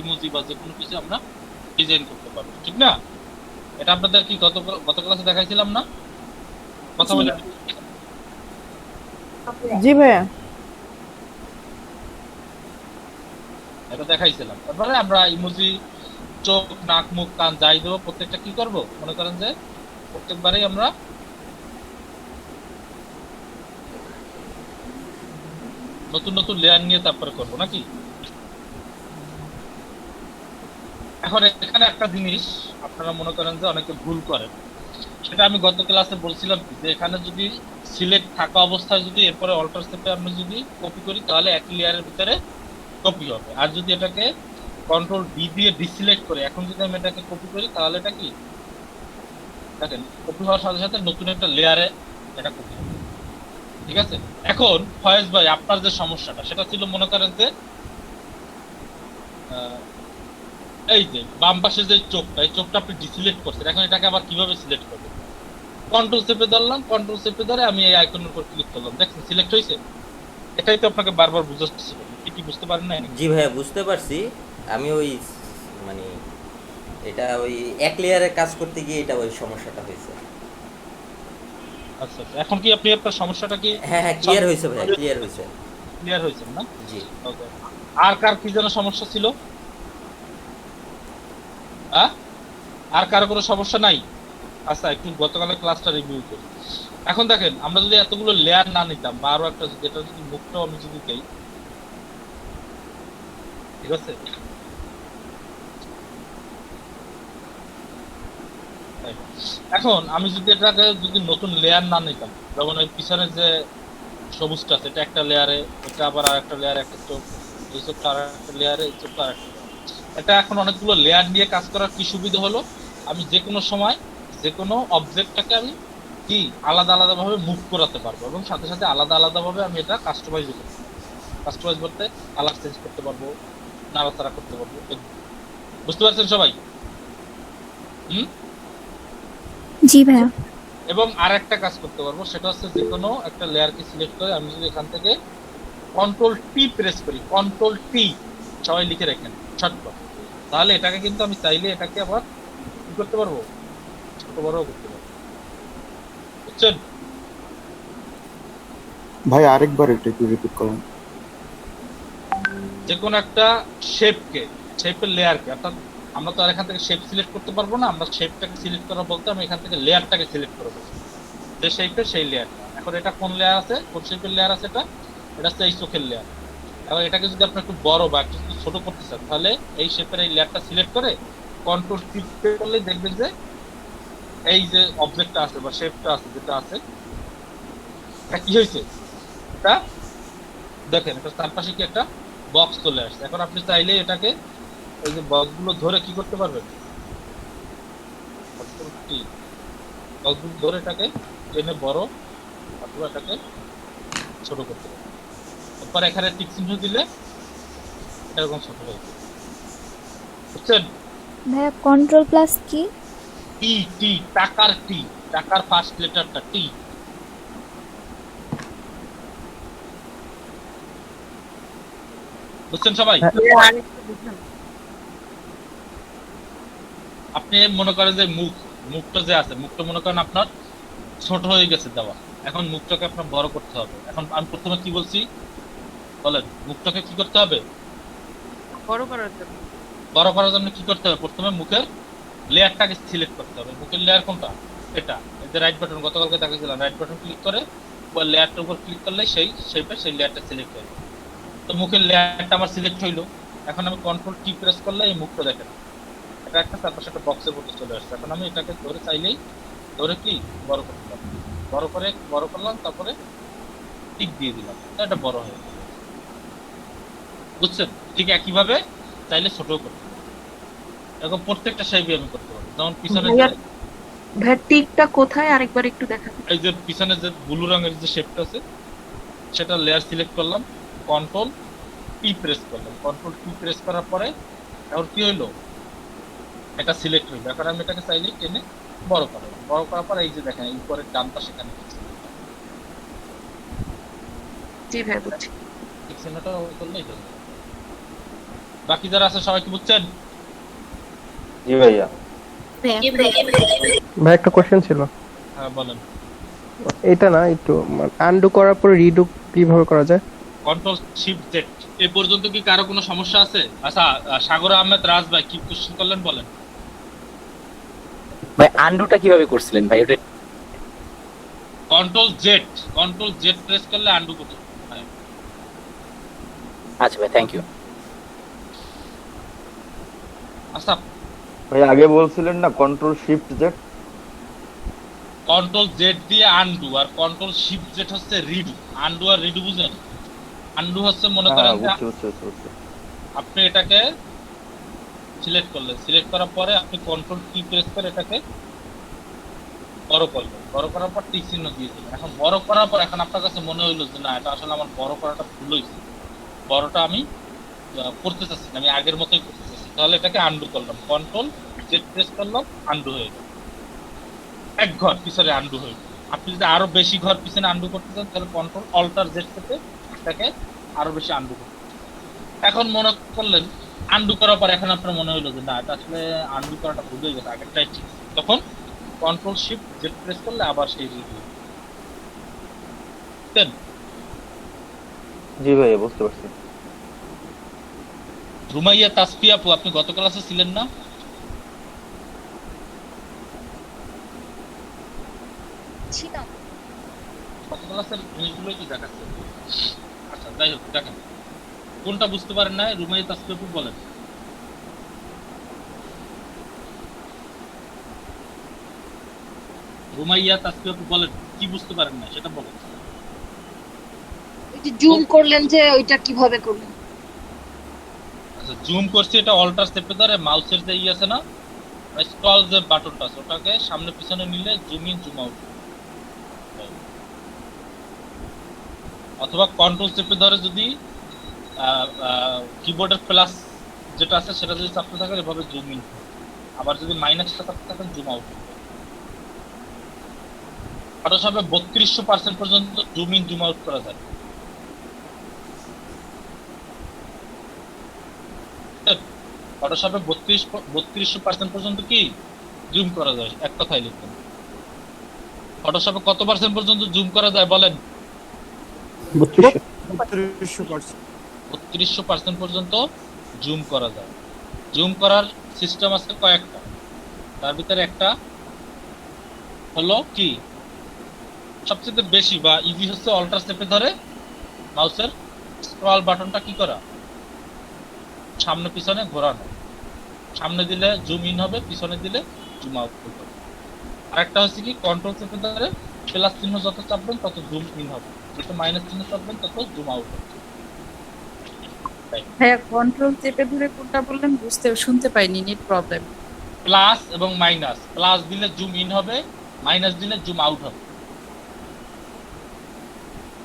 Emoji বা যে কোনো কিছু আমরা ডিজাইন করতে পারবো, ঠিক না? এটা আপনাদের কি গত ক্লাসে দেখাইছিলাম না? কথা বলে জি ভাইয়া। এটা দেখাইছিলাম। তারপরে আমরা ইমোজি চোখ, নাক, মুখ, কান যাই দেবো, প্রত্যেকটা কি করব, মনে করেন যে প্রত্যেকবারেই আমরা নতুন নতুন লেয়ার নিয়ে তারপরে করবো নাকি? এখন এখানে একটা জিনিস আপনারা মনে করেন যে অনেকে ভুল করেন, সেটা আমি গত ক্লাসে বলছিলাম যে এখানে যদি সিলেক্ট থাকা অবস্থায় যদি এরপরে অল্টার স্টেপে আমরা যদি কপি করি তাহলে একই লেয়ারের ভিতরে কপি হবে, আর যদি এটাকে কন্ট্রোল ডি দিয়ে ডিসিলেক্ট করে এখন যদি আমি এটাকে কপি করি তাহলে এটা কি দেখেন কপি হওয়ার সাথে সাথে নতুন একটা লেয়ারে এটা কপি হবে, ঠিক আছে? এখন ফয়েজ ভাই আপনার যে সমস্যাটা সেটা ছিল মনে করেন যে এই যে বাম পাশে যে চোখটা, এই চোখটা আপনি ডিসিলেক্ট করছেন, এখন এটাকে আবার কিভাবে সিলেক্ট করবেন? কন্ট্রোল চেপে ধরলাম, কন্ট্রোল চেপে ধরে আমি এই আইকনের উপর ক্লিক করলাম, দেখছেন সিলেক্ট হয়েছে? এটাই তো আপনাকে বারবার বুঝাচ্ছি, কি বুঝতে পারেন না? জি ভাইয়া বুঝতে পারছি। আমি ওই মানে এটা ওই এক লেয়ারে কাজ করতে গিয়ে এটা ওই সমস্যাটা হয়েছে। আচ্ছা আচ্ছা, এখন কি আপনি আপনার সমস্যাটা কি হ্যাঁ হ্যাঁ ক্লিয়ার হয়েছে ভাইয়া, ক্লিয়ার হয়েছে। ক্লিয়ার হয়েছে না? জি। ওকে। আর কার কি যেন সমস্যা ছিল? আর কারো কোনো সমস্যা নাই? আচ্ছা, একটু গতকালের ক্লাসটা রিভিউ করি। এখন দেখেন আমরা যদি এতগুলো লেয়ার না নিতাম বা আরো একটা যেটা যদি মুখটাও আমি যদি দেই, ঠিক আছে? এখন আমি যদি এটাকে যদি নতুন লেয়ার না নিতাম, যেমন ওই পিছনে যে সবুজটা আছে এটা একটা লেয়ারে, এটা আবার আর একটা লেয়ারে, একটা চোখ, এই চোখটা আর একটা লেয়ারে, এই চোখটা আর একটা, এটা এখন অনেকগুলো লেয়ার নিয়ে কাজ করার কি সুবিধা হলো, আমি যে কোনো সময় যে কোনো অবজেক্টটাকে আমি কি আলাদা আলাদা ভাবে মুভ করাতে পারবো এবং সাথে সাথে আলাদা আলাদা ভাবে আমি এটা কাস্টমাইজ করতে পারবো। কাস্টমাইজ করতে কালার চেঞ্জ করতে পারবো, নাড়াচাড়া করতে পারবো। বুঝতে পারছেন সবাই? হুম। জি ভাইয়া। এবং আর একটা কাজ করতে পারবো, সেটা হচ্ছে যে কোনো একটা লেয়ারকে সিলেক্ট করে আমি যদি এখান থেকে কন্ট্রোল টি প্রেস করি, কন্ট্রোল টি সবাই লিখে রাখেন শর্টকাট, তাহলে এটাকে কিন্তু আমি চাইলে এটাকে আবার কি করতে পারবো, ছোট বড়ও করতে পারবো। বুঝছেন ভাই আরেকবার এটা একটু রিপিট করুন। যে কোনো একটা শেপকে, শেপের লেয়ারকে, অর্থাৎ আমরা তো আর এখান থেকে শেপ সিলেক্ট করতে পারবো না, আমরা শেপটাকে সিলেক্ট করা বলতে আমি এখান থেকে লেয়ারটাকে সিলেক্ট করে দেবো, যে শেপের সেই লেয়ারটা। এখন এটা কোন লেয়ার আছে, কোন শেপের লেয়ার আছে, এটা এটা হচ্ছে এই চোখের লেয়ার। এবং এটাকে যদি আপনি একটু বড় বা একটু যদি ছোট করতে চান তাহলে এই শেপের এই লেয়ারটা সিলেক্ট করে কন্ট্রোল ক্লিক করলেই দেখবেন যে এই যে অবজেক্টটা আছে বা শেপটা আছে যেটা আছে এটা কি হয়েছে, এটা দেখেন এটা তার পাশে কি একটা বক্স চলে আসছে। এখন আপনি চাইলে এটাকে এই যে বক্সগুলো ধরে কি করতে পারবেন, বক্সগুলো ধরে এটাকে টেনে বড় অথবা এটাকে ছোট করতে পারবেন। এরপর এখানে টিক চিহ্ন দিলে এরকম ছোট হয়ে যাবে। বুঝছেন? ভাইয়া কন্ট্রোল প্লাস কি? টি, টি, টাকার টি, টাকার ফার্স্ট লেটারটা টি। বুঝছেন সবাই? আপনি মনে করেন যে মুখটা যে আছে, মুখটা মনে করেন আপনার ছোট হয়ে গেছে দেওয়া, এখন মুখটাকে আপনার বড় করতে হবে। এখন আমি প্রথমে কি বলছি বলেন, মুখটাকে কি করতে হবে? বড় করার জন্য বড় করার জন্য কি করতে হবে? প্রথমে মুখের লেয়ারটাকে সিলেক্ট করতে হবে। মুখের লেয়ার কোনটা? এটা, এই যে রাইট বাটন, গতকালকে দেখাচ্ছিলাম, রাইট বাটন ক্লিক করে ওই লেয়ারটার উপর ক্লিক করলে সেই শেপে সেই লেয়ারটা সিলেক্ট হয়ে যাবে। তো মুখের লেয়ারটা আমার সিলেক্ট হইলো, এখন আমি কন্ট্রোল কি প্রেস করলে এই মুখটা দেখেন এটা একটা তারপর একটা বক্সের মধ্যে চলে আসছে। এখন আমি এটাকে ধরে চাইলেই ধরে কি বড় করতে পারবো, বড় করলাম, তারপরে টিক দিয়ে দিলাম, এটা বড় হয়ে গেল। বুঝছেন? ঠিক একইভাবে চাইলে ছোট করতে পারবো, এরকম প্রত্যেকটা শেপই আমি করতে পারবো। যেমন পিছনে টিকটা কোথায় আরেকবার একটু দেখাবেন? এই যে পিছনে যে ব্লু রঙের যে শেপটা আছে সেটা লেয়ার সিলেক্ট করলাম, কন্ট্রোল টি প্রেস করলাম, কন্ট্রোল টি প্রেস করার পরে এখন কি হইলো, এটা সিলেক্ট হইলো। এখন আমি এটাকে চাইলেই টেনে বড় করলাম, বড় করার পর এই যে দেখেন এই উপরের ডানটা সেখানে জি ভাই বুঝছি। চিহ্নটা করলেই হয়ে যাবে। বাকি যারা আছে সবাই কি বুঝছেন? জি ভাইয়া। ভাই একটা কোশ্চেন ছিল, হ্যাঁ বলেন। এটা না একটু আনডু করার পর রিডু কিভাবে করা যায়? Control shift Z. এই পর্যন্ত কি কারো কোনো সমস্যা আছে? আচ্ছা, সাগর আহমেদ রাজ ভাই কি কোশ্চেন করলেন বলেন। ভাই আন্ডুটা কিভাবে করছিলেন ভাই? ওটা কন্ট্রোল জেড প্রেস করলে আন্ডু করতে হয়। আচ্ছা ভাই, থ্যাংক ইউ। আচ্ছা, ভাই আগে বলছিলেন না control shift Z. Control Z দিয়ে আন্ডু, আর কন্ট্রোল শিফট জেড হচ্ছে রিডু। আন্ডু আর রিডু বুঝেন? আন্ডু হচ্ছে মনে করেন হ্যাঁ যে বুঝছি। আপনি এটাকে সিলেক্ট করলেন, সিলেক্ট করার পরে আপনি কন্ট্রোল কি প্রেস করে এটাকে বড় করলেন, বড় করার পর টিক চিহ্ন দিয়ে দিলেন। এখন বড় করার পর এখন আপনার কাছে মনে হইলো যে না, এটা আসলে আমার বড় করাটা ভুল হয়েছে, বড়টা আমি করতে চাচ্ছি না, আমি আগের মতোই করতে চাচ্ছি, তাহলে এটাকে আন্ডু করলাম, কন্ট্রোল জেড প্রেস করলাম, আন্ডু হয়ে গেল। এক ঘর পিছনে আন্ডু হয়ে গেল। আপনি যদি আরো বেশি ঘর পিছনে আন্ডু করতে চান তাহলে কন্ট্রোল অল্টার জেড থেকে এটাকে আরো বেশি আন্ডু করতে। এখন মনে করলেন আন্ডু করার পর এখন আপনার মনে হলো যে না, এটা আসলে আন্ডু করাটা ভুল হয়ে গেছে, আগেরটাই ঠিক। তখন কন্ট্রোল শিফট জেড প্রেস করলে আবার সেই রিভিউ। জি ভাইয়া বুঝতে পারছি। রুমাইয়া তাসফি আপু, আপনি গত ক্লাসে ছিলেন না? গত ক্লাসের জিনিসগুলোই কি দেখাচ্ছে? আচ্ছা যাই হোক, দেখেন কোনটা বুঝতে পারেন না, রুমাইয়া তাসফি আপু বলেন। রুমাইয়া তাসফি আপু বলেন কি বুঝতে পারেন না সেটা বলেন। ওই যে জুম করলেন যে ওইটা কিভাবে করলেন? আচ্ছা, জুম করছি, এটা অল্টার স্টেপে ধরে মাউসের যে আছে না, স্ক্রল যে বাটনটা আছে ওটাকে সামনে পিছনে নিলে জুম ইন জুম আউট, অথবা কন্ট্রোল চেপে ধরে যদি কিবোর্ডের প্লাস যেটা আছে সেটা যদি চাপতে থাকেন এভাবে জুম ইন, আবার যদি মাইনাসটা চাপতে থাকেন জুম আউট। ফটোশপে 3200% পর্যন্ত জুম ইন জুম আউট করা যায়। ফটোশপে 3200% পর্যন্ত কি জুম করা যায়, এক কথায় লিখবেন। ফটোশপে কত পার্সেন্ট পর্যন্ত জুম করা যায় বলেন? 3200% পর্যন্ত জুম করা যায়। জুম করার সিস্টেম আছে কয়েকটা, তার ভিতরে একটা হলো কি সবচেয়ে বেশি বা ইজি হচ্ছে অল্টার স্টেপে ধরে মাউসের স্ক্রল বাটনটা কি করা, সামনে পিছনে ঘোরানো। সামনে দিলে জুম ইন হবে, পিছনে দিলে জুম আউট হবে। আরেকটা হচ্ছে কি কন্ট্রোল চেপে ধরে প্লাস চিহ্ন যত চাপবেন তত জুম ইন হবে, যত মাইনাস চিহ্ন চাপবেন তত জুম আউট হবে। ভাইয়া কন্ট্রোল চেপে ধরে কোনটা বললেন শুনতে পাইনি, নেট প্রবলেম। প্লাস এবং মাইনাস, প্লাস দিলে জুম ইন হবে, মাইনাস দিলে জুম আউট হবে।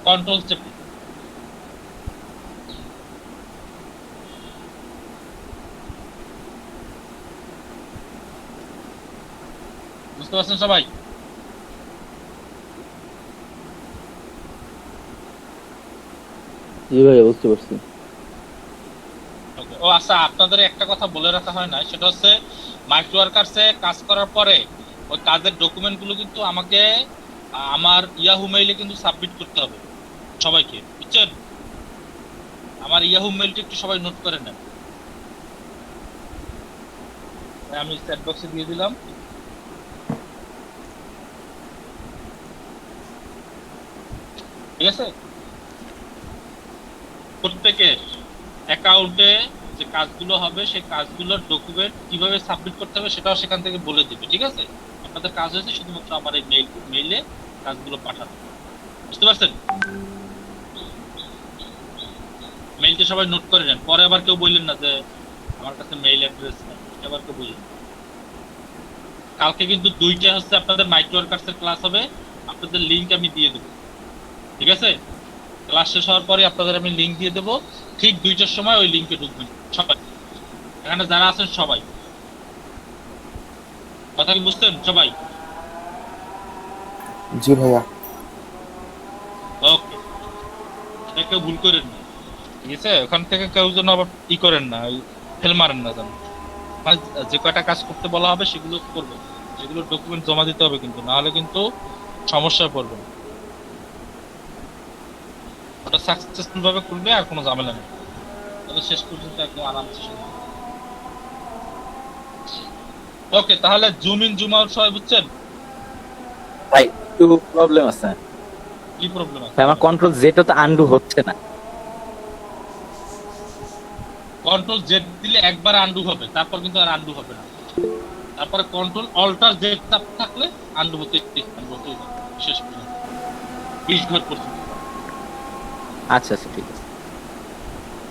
কন্ট্রোল চেপে বুঝতে পারছেন সবাই? জি ভাইয়া বুঝতে পারছি। ও আচ্ছা, আপনাদের একটা কথা বলে রাখা হয় না, সেটা হচ্ছে মাইক্রো ওয়ার্কার্সে কাজ করার পরে ওই কাজের ডকুমেন্ট গুলো কিন্তু আমাকে আমার ইয়াহু মেইলে কিন্তু সাবমিট করতে হবে সবাইকে, বুঝছেন? আমার ইয়াহু মেইলটা একটু সবাই নোট করে নেন, আমি চ্যাট বক্সে দিয়ে দিলাম। ঠিক আছে, প্রত্যেকের অ্যাকাউন্টে যে কাজগুলো হবে সেই কাজগুলোর ডকুমেন্ট কিভাবে সাবমিট করতে হবে সেটাও সেখান থেকে বলে দিবে। ঠিক আছে, আপনাদের কাজ হয়েছে শুধুমাত্র আমার এই মেইলে কাজগুলো পাঠানো। বুঝতে পারছেন? মেইলটা সবাই নোট করে নেন, পরে আবার কেউ বললেন না যে আমার কাছে মেইল অ্যাড্রেস নেই, আবার কেউ বললেন। কালকে কিন্তু 2টা হচ্ছে আপনাদের মাইক্রো ওয়ার্কার্সের ক্লাস হবে, আপনাদের লিংক আমি দিয়ে দেবো। ঠিক আছে, ক্লাস শেষ হওয়ার পরে আপনাদের আমি লিংক দিয়ে দেবো, ঠিক 2টার সময় ওই লিংকে ঢুকবেন সবাই, এখানে যারা আছেন সবাই। কথা কি বুঝতেন সবাই? জি ভাইয়া। ওকে, কেউ ভুল করেন না, ঠিক আছে? ওখান থেকে কেউ যেন আবার ই করেন না, ফেল মারেন না যেন। মানে যে কয়টা কাজ করতে বলা হবে সেগুলো করবেন, যেগুলো ডকুমেন্ট জমা দিতে হবে কিন্তু, না হলে কিন্তু সমস্যায় পড়বেন। ওটা সাকসেসফুল ভাবে করবে আর কোনো ঝামেলা নেই, তাহলে শেষ পর্যন্ত একদম আরামসে শেষ হবে। ওকে, তাহলে জুম ইন জুম আউট সবাই বুঝছেন? ভাই একটু প্রবলেম আছে। কি প্রবলেম আছে? ভাই আমার কন্ট্রোল জেড তো আন্ডু হচ্ছে না। কন্ট্রোল জেড দিলে একবার আন্ডু হবে, তারপর কিন্তু আর আন্ডু হবে না। তারপরে কন্ট্রোল অল্টার জেড চাপ থাকলে আন্ডু হতেই হবে শেষ পর্যন্ত 20 ঘর পর্যন্ত। আচ্ছা আচ্ছা ঠিক আছে।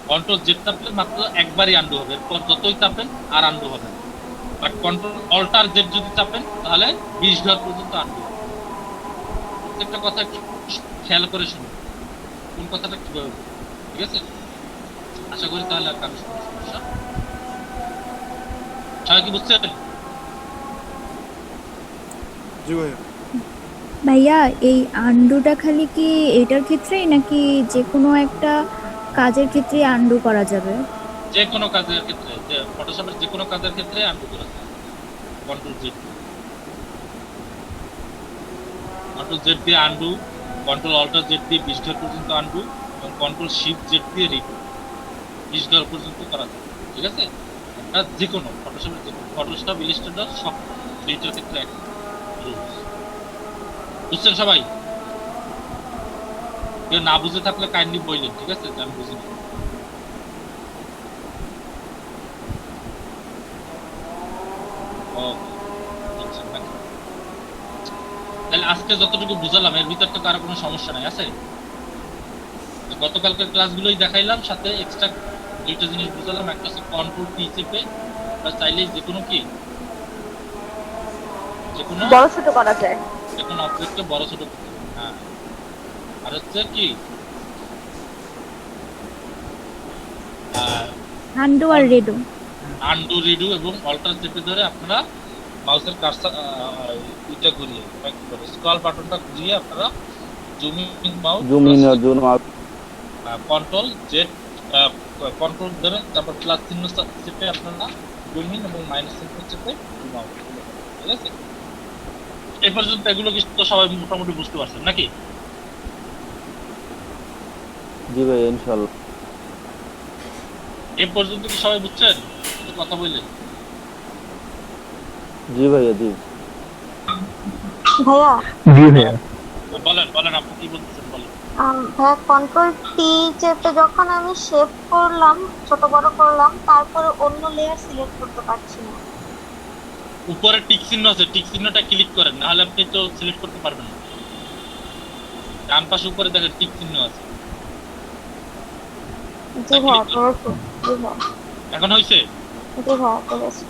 কন্ট্রোল জেড চাপলে মাত্র একবারই আন্ডু হবে, এরপর যতই চাপেন আর আন্ডু হবে না। বাট কন্ট্রোল অল্টার জেড যদি চাপেন তাহলে 20 ঘর পর্যন্ত আন্ডু হবে। প্রত্যেকটা কথা একটু খেয়াল করে শুনুন, কোন কথাটা কিভাবে বলবো, ঠিক আছে? আশা করি তাহলে আর কারো সমস্যা সবাই কি বুঝছেন? জি ভাইয়া। ভাইয়া এই আন্ডুটা খালি কি এটার ক্ষেত্রেই নাকি যে কোনো একটা কাজের ক্ষেত্রে আন্ডু করা যাবে? যে কোনো কাজের ক্ষেত্রে, যে ফটোশপের যে কোনো কাজের ক্ষেত্রে আন্ডু করা যায়। কন্ট্রোল জেড, কন্ট্রোল জেড দিয়ে আন্ডু, কন্ট্রোল অল্টার জেড দিয়ে 20 ঘর পর্যন্ত আন্ডু, এবং কন্ট্রোল শিফট জেড দিয়ে রিডু 20 ঘর পর্যন্ত করা যায়, ঠিক আছে? এটা যে কোনো ফটোশপের, যে কোনো ফটোশপ, ইলাস্ট্রেটর সব দুইটার ক্ষেত্রে এক রুলস। বুঝছেন সবাই? কেউ না বুঝে থাকলে কাইন্ডলি বললেন, ঠিক আছে? যে আমি বুঝিনি। তাহলে আজকে যতটুকু বুঝালাম এর ভিতর তো কারো কোনো সমস্যা নাই আছে? গতকালকের ক্লাসগুলোই দেখাইলাম, সাথে এক্সট্রা দুইটা জিনিস বুঝালাম। একটা হচ্ছে কন্ট্রোল পি চেপে বা চাইলেই যে কোনো কি, যে কোনো বড় ছোট করা যায়। যে কোনো অবজেক্টকে বড় ছোট করতে হবে। হ্যাঁ, আর হচ্ছে কি আন্ডু আর রিডু। আন্ডু, রিডু এবং অল্টার চেপে ধরে আপনারা মাউসের কার্সার এটা ঘুরিয়ে, কি বলে, স্ক্রল বাটনটা ঘুরিয়ে আপনারা zoom in mouse, zoom in আর zoom out. Control Z, control ধরে তারপর প্লাস চিহ্ন চেপে আপনারা জুম ইন এবং মাইনাস চিহ্ন চেপে জুম আউট, ঠিক আছে? এই পর্যন্ত এগুলো কি তো সবাই মোটামুটি বুঝতে পারছেন নাকি? জি ভাই ইনশাআল্লাহ। এই পর্যন্ত কি সবাই বুঝছেন? একটু কথা বললেন। জি ভাইয়া জি। ভাইয়া জি ভাইয়া। বলেন বলেন, আপনি কি বলতেছেন বলেন। ভাইয়া কন্ট্রোল টি চেপে যখন আমি শেপ করলাম, ছোট বড় করলাম, তারপরে অন্য লেয়ার সিলেক্ট করতে পারছি না। উপরে টিক চিহ্ন আছে, টিক চিহ্নটা ক্লিক করেন, নাহলে আপনি তো সিলেক্ট করতে পারবেন না। ডান পাশে উপরে দেখেন টিক চিহ্ন আছে। জি ভাইয়া করেছি। জি ভাইয়া, এখন হয়েছে? জি ভাইয়া করেছি।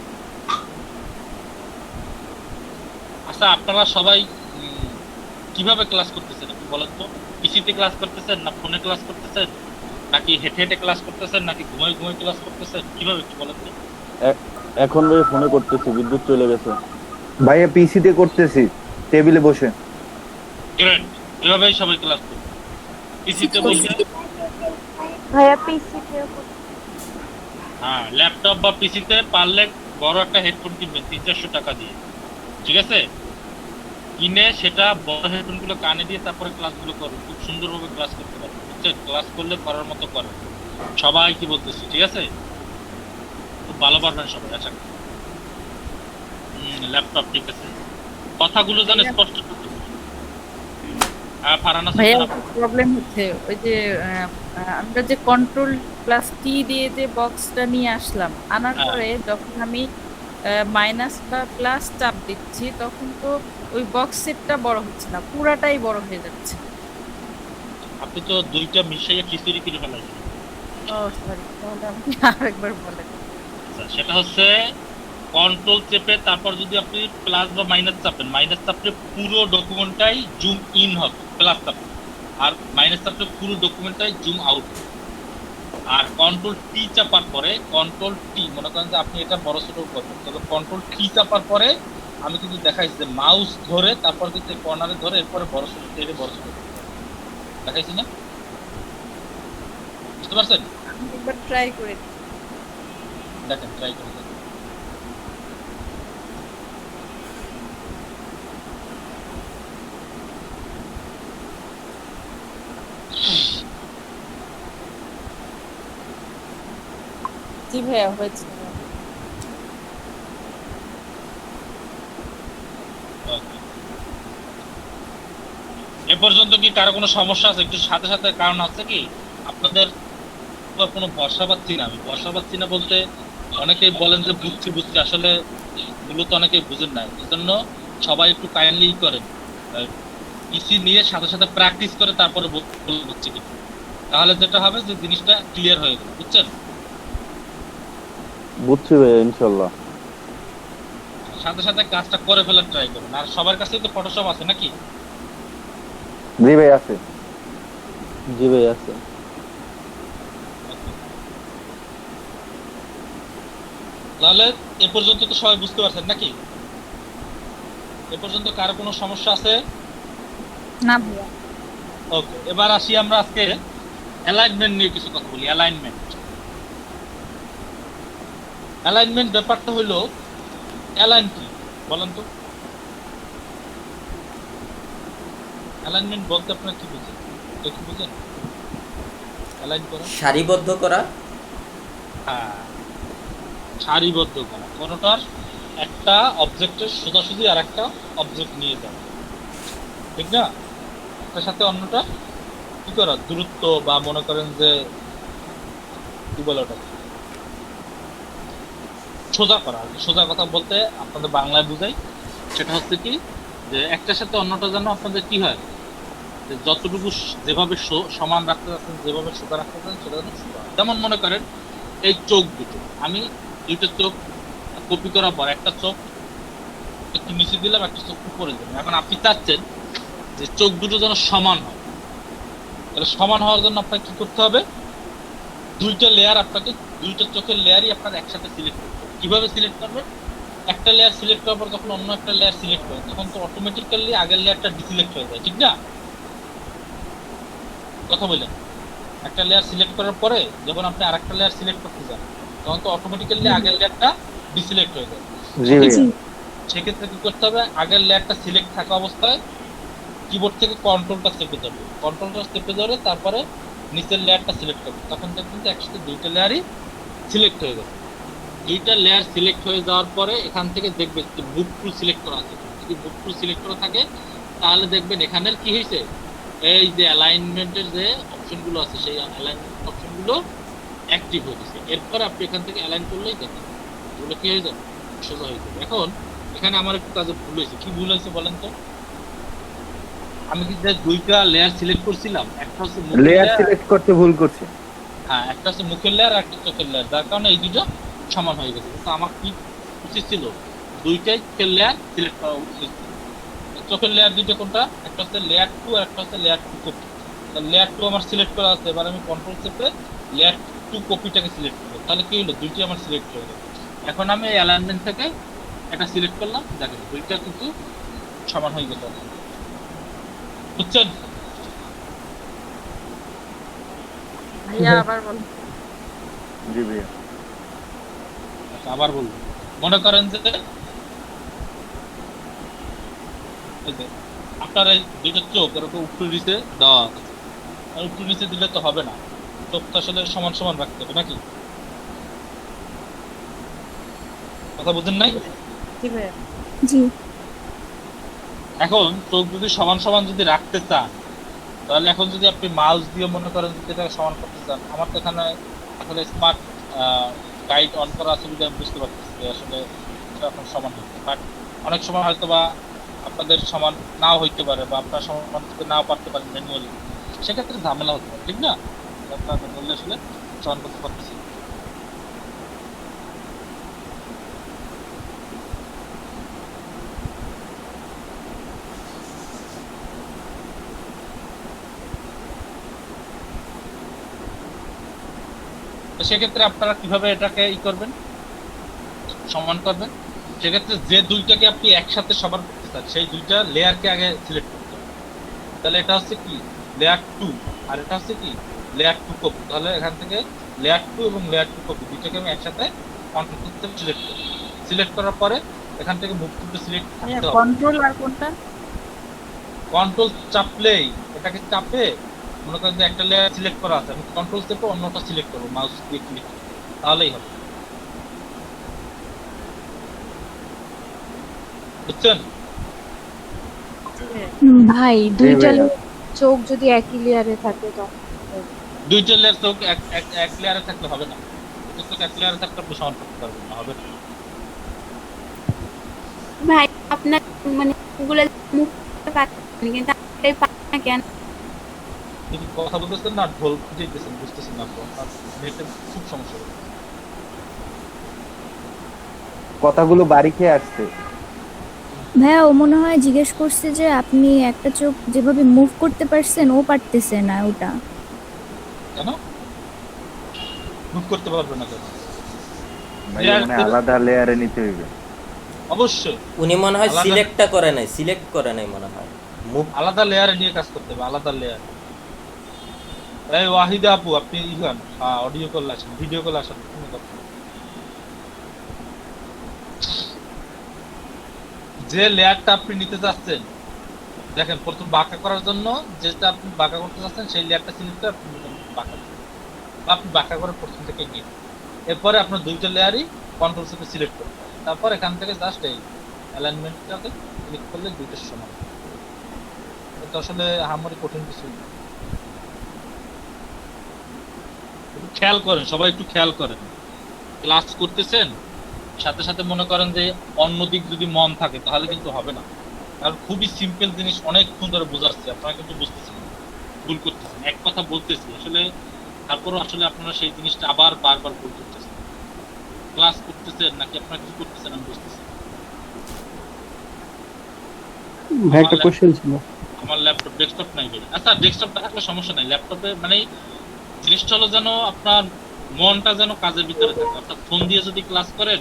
আচ্ছা, আপনারা সবাই কিভাবে ক্লাস করতেছেন একটু বলেন তো? পিসিতে ক্লাস করতেছেন না ফোনে ক্লাস করতেছেন, নাকি হেঁটে হেঁটে ক্লাস করতেছেন, নাকি ঘুমায় ঘুমায় ক্লাস করতেছেন, কিভাবে একটু বলেন তো? এখন ভাই ফোনে করতেছি, বিদ্যুৎ চলে গেছে। ভাইয়া পিসিতে করতেছি, টেবিলে বসে। গ্রেট, এভাবেই সবাই ক্লাস করবে। পিসিতে বসে, ভাইয়া পিসি তে হ্যাঁ, ল্যাপটপ বা পিসিতে পারলে বড় একটা হেডফোন কিনবেন 300-400 টাকা দিয়ে, ঠিক আছে? কিনে সেটা বড় হেডফোন গুলো কানে দিয়ে তারপরে ক্লাসগুলো করবেন, খুব সুন্দরভাবে ক্লাস করতে পারবেন, বুঝছেন? ক্লাস করলে করার মতো করেন সবাই, কি বলতেছি, ঠিক আছে? খুব ভালো পারবেন সবাই। আচ্ছা, ল্যাপটপ ঠিক আছে, কথাগুলো যেন স্পষ্ট করতে পারেন। হ্যাঁ, ফারানা ভাইয়া সুলতানা, প্রবলেম হচ্ছে ওই যে আমরা যে কন্ট্রোল প্লাস টি দিয়ে যে বক্সটা নিয়ে আসলাম, আনার হ্যাঁ। পরে যখন আমি মাইনাস বা প্লাস চাপ দিচ্ছি তখন তো ওই বক্স সেটটা বড় হচ্ছে না, পুরাটাই বড় হয়ে যাচ্ছে। আপনি তো দুইটা মিশিয়ে খিচুড়ি কিনে ফেলাইছেন। ও সরি, তাহলে আপনি আরেকবার বলেন। আচ্ছা, সেটা হচ্ছে কন্ট্রোল চেপে তারপর যদি আপনি প্লাস বা মাইনাস চাপেন, মাইনাস চাপলে পুরো ডকুমেন্টটাই জুম ইন হবে, প্লাস চাপলে, আর মাইনাস চাপলে পুরো ডকুমেন্টটাই জুম আউট হবে। আর কন্ট্রোল টি চাপার পরে, কন্ট্রোল টি মনে করেন যে আপনি এটা বড় ছোট করবেন, তবে কন্ট্রোল টি চাপার পরে আমি কিন্তু দেখাইছি যে মাউস ধরে তারপর কিন্তু কর্নারে ধরে এরপরে বড় ছোট টেনে বড় ছোট দেখাইছি না? বুঝতে পারছেন? আমি একবার ট্রাই করে দিই। দেখেন ট্রাই করে দেখেন। জি ভাইয়া হয়েছে। Okay. এ পর্যন্ত কি কারো কোনো সমস্যা আছে? একটু সাথে সাথে কারণ আছে কি আপনাদের তো কোনো ভরসা পাচ্ছি না। আমি ভরসা পাচ্ছি না বলতে অনেকেই বলেন যে বুঝছি বুঝছি, আসলে এগুলো তো অনেকেই বুঝেন না। এই জন্য সবাই একটু কাইন্ডলি করেন, ইসি নিয়ে সাথে সাথে প্র্যাকটিস করে তারপরে বুঝছি কি, তাহলে যেটা হবে যে জিনিসটা ক্লিয়ার হয়ে গেল, বুঝছেন? বুঝছি ভাইয়া ইনশাল্লাহ। সাথে সাথে কাজটা করে ফেলার ট্রাই করুন। আর সবার কাছেই তো ফটোশপ আছে নাকি? জি ভাই আছে। জি ভাই আছে। তাহলে এ পর্যন্ত তো সবাই বুঝতে পারছেন নাকি? এ পর্যন্ত কারো কোনো সমস্যা আছে? না ভাইয়া। ওকে, এবার আসি আমরা আজকে অ্যালাইনমেন্ট নিয়ে কিছু কথা বলি। অ্যালাইনমেন্ট ব্যাপারটা হলো, অ্যালাইন কি বলেন তো? অ্যালাইনমেন্ট বলতে আপনারা কি বুঝেন? একটু বুঝেন অ্যালাইন করা? সারিবদ্ধ করা। হ্যাঁ, সারিবদ্ধ করা, কোনোটার একটা অবজেক্টের সোজাসুজি আর একটা অবজেক্ট নিয়ে যাওয়া, ঠিক না? একটার সাথে অন্যটা কি করা, দূরত্ব বা মনে করেন যে কি বলে ওটা, সোজা করা। সোজা কথা বলতে আপনাদের বাংলায় বুঝাই, সেটা হচ্ছে কি যে একটার সাথে অন্যটা যেন আপনাদের কি হয়, যে যতটুকু যেভাবে সমান রাখতে চাচ্ছেন, যেভাবে সোজা রাখতে চাচ্ছেন সেটা যেন সোজা হয়। যেমন মনে করেন এই চোখ দুটো, আমি দুইটা চোখ কপি করার পর একটা চোখ একটু নিচে দিলাম, একটা চোখ উপরে দিলাম। এখন আপনি চাচ্ছেন যে চোখ দুটো যেন সমান হয়, তাহলে সমান হওয়ার জন্য আপনাকে কি করতে হবে, দুইটা লেয়ার, আপনাকে দুইটা চোখের লেয়ারই আপনার একসাথে সিলেক্ট করতে হবে। কিভাবে সিলেক্ট করবেন? একটা লেয়ার সিলেক্ট করার পর যখন অন্য একটা লেয়ার সিলেক্ট করে, তখন তো অটোমেটিক্যালি আগের লেয়ারটা ডিসিলেক্ট হয়ে যায়, ঠিক না? কথা বললেন, একটা লেয়ার সিলেক্ট করার পরে যখন আপনি আরেকটা লেয়ার সিলেক্ট করতে যান, তখন তো অটোমেটিক্যালি আগের লেয়ারটা ডিসিলেক্ট হয়ে যায়। জি ভাইয়া। সেক্ষেত্রে কি করতে হবে, আগের লেয়ারটা সিলেক্ট থাকা অবস্থায় কিবোর্ড থেকে কন্ট্রোলটা চেপে ধরবে, কন্ট্রোলটা চেপে ধরে তারপরে নিচের লেয়ারটা সিলেক্ট করবে, তখন দেখবেন যে একসাথে দুইটা লেয়ারই সিলেক্ট হয়ে গেছে। দুইটা লেয়ার সিলেক্ট হয়ে যাওয়ার পরে এখান থেকে দেখবেন বুক টু সিলেক্ট করা আছে। যদি বুক টু সিলেক্ট করা থাকে তাহলে দেখবেন এখানের কি হয়েছে, এই যে অ্যালাইনমেন্টের যে অপশনগুলো আছে সেই অ্যালাইনমেন্ট অপশনগুলো অ্যাক্টিভ হয়ে গেছে। এরপর আপনি এখান থেকে অ্যালাইন করলেই দেখেন এগুলো কি হয়ে যাবে, সোজা হয়ে যাবে। এখন এখানে আমার একটু কাজে ভুল হয়েছে। কি ভুল হয়েছে বলেন তো? আমি কি যে দুইটা লেয়ার সিলেক্ট করছিলাম, একটা হচ্ছে লেয়ার সিলেক্ট করতে ভুল করছি। হ্যাঁ, একটা হচ্ছে মুখের লেয়ার আর একটা চোখের লেয়ার, যার কারণে এই দুটো সমান হয়ে গেছে। তো আমার কি উচিত ছিল, দুইটাই চোখের লেয়ার সিলেক্ট করা উচিত ছিল। চোখের লেয়ার দুইটা কোনটা, একটা হচ্ছে লেয়ার 2 আর একটা হচ্ছে লেয়ার 2 কপি। লেয়ার 2 আমার সিলেক্ট করা আছে, এবার আমি কন্ট্রোল চেপে লেয়ার 2 কপিটাকে সিলেক্ট করব, তাহলে কি হলো, দুইটাই আমার সিলেক্ট হয়ে গেল। এখন আমি এই অ্যালাইনমেন্ট থেকে একটা সিলেক্ট করলাম, দেখেন দুইটা কিন্তু সমান হয়ে গেছে, বুঝছেন? ভাইয়া আবার বলুন। জি ভাইয়া। আচ্ছা, আবার বলবো। মনে করেন যে এই যে আপনার এই দুইটা চোখ এরকম উপরে নিচে দেওয়া আছে, আর উপরে নিচে দিলে তো হবে না, চোখটা আসলে সমান সমান রাখতে হবে নাকি? কথা বুঝেন নাই? জি ভাইয়া। জি। এখন চোখ যদি সমান সমান যদি রাখতে চান, তাহলে এখন যদি আপনি মাউস দিয়ে মনে করেন যদি এটাকে সমান করতে চান, আমার তো এখানে আসলে স্মার্ট গাইড অন করা আছে যদি আমি বুঝতে পারতেছি যে আসলে এটা এখন সমান হচ্ছে। বাট অনেক সময় হয়তো বা আপনাদের সমান নাও হইতে পারে, বা আপনার সমান করতে নাও পারতে পারেন ম্যানুয়ালি, সেক্ষেত্রে ঝামেলা হতে পারে, ঠিক না? আপনার বললে আসলে সমান করতে পারতেছি। তো সেক্ষেত্রে আপনারা কিভাবে এটাকে করবেন, সমান করবেন? সেক্ষেত্রে যে দুইটাকে আপনি একসাথে সমান করতে চান সেই দুইটা লেয়ারকে আগে সিলেক্ট করতে হবে। তাহলে এটা হচ্ছে কি লেয়ার 2 আর এটা হচ্ছে কি লেয়ার 2 কপি। তাহলে এখান থেকে লেয়ার 2 এবং লেয়ার 2 কপি দুইটাকে আমি একসাথে কন্ট্রোল থেকে সিলেক্ট করব। সিলেক্ট করার পরে এখান থেকে মুভ টু সিলেক্ট ভাইয়া করতে হবে। কন্ট্রোল আর কোনটা? কন্ট্রোল চাপলেই এটাকে চাপে মনে করেন যে একটা লেয়ার সিলেক্ট করা আছে, আমি কন্ট্রোল চেপে অন্যটা সিলেক্ট করবো মাউস দিয়ে ক্লিক করে, তাহলেই হবে। বুঝছেন? ভাই দুইটা চোখ যদি একই লেয়ারে থাকে তখন দুইটা লেয়ার চোখ এক লেয়ারে থাকলে হবে না, দুটো চোখ এক লেয়ারে থাকলে আপনি সমান করতে পারবেন না, হবে না। ভাই আপনার মানে গুলো মুখ করতে পারছেন কিন্তু আপনি পারেন না কেন? যদি কথা বলতেছেন না ঢোল দিতেছেন, বুঝতেছেন না, আপনার নেটের খুব সমস্যা হবে। কথাগুলো বাড়ি খেয়ে আসছে। ভাইয়া ও মনে হয় জিজ্ঞেস করছে যে আপনি একটা চোখ যেভাবে মুভ করতে পারছেন ও পারতেছে না ওটা। কেন মুভ করতে পারবেন না কেন? ভাই মানে আলাদা লেয়ারে নিতে হইবে। অবশ্যই উনি মনে হয় আলাদা- সিলেক্ট করে নাই মনে হয় মুভ। আলাদা লেয়ারে নিয়ে কাজ করতে হবে, আলাদা লেয়ার। এই ওয়াহিদা আপু আপনি ইগান অডিও কল আসেন, ভিডিও কল আসেন, কোনো কথা না। যে লেয়ারটা আপনি নিতে চাচ্ছেন, দেখেন প্রথম বাঁকা করার জন্য যেটা আপনি বাঁকা করতে চাচ্ছেন সেই লেয়ারটা সিলেক্ট করে আপনি বাঁকা করবেন। বা আপনি বাঁকা করে প্রথম থেকে গিয়ে এরপরে আপনার দুইটা লেয়ারই কন্ট্রোল থেকে সিলেক্ট করতে হবে। তারপর এখান থেকে জাস্ট এই অ্যালাইনমেন্টটাতে ক্লিক করলে দুইটার সমান। এটা আসলে আমারই কঠিন কিছু না। একটু খেয়াল করেন, সবাই একটু খেয়াল করেন। ক্লাস করতেছেন সাথে সাথে মনে করেন যে অন্য দিক যদি মন থাকে তাহলে কিন্তু হবে না। কারণ খুবই সিম্পল জিনিস অনেকক্ষণ ধরে বোঝাচ্ছি, আপনারা কিন্তু বুঝতেছেন না, ভুল করতেছেন। এক কথা বলতেছি আসলে, তারপরও আসলে আপনারা সেই জিনিসটা আবার বারবার ভুল করতেছেন। ক্লাস করতেছেন নাকি আপনারা কি করতেছেন আমি বুঝতেছি না। ভাই একটা কোশ্চেন ছিল। আমার ল্যাপটপ ডেস্কটপ নাই বলে। আচ্ছা ডেস্কটপটা থাকলে সমস্যা নাই, ল্যাপটপে মানে জিনিসটা হলো যেন আপনার মনটা যেন কাজের ভিতরে থাকে। অর্থাৎ ফোন দিয়ে যদি ক্লাস করেন,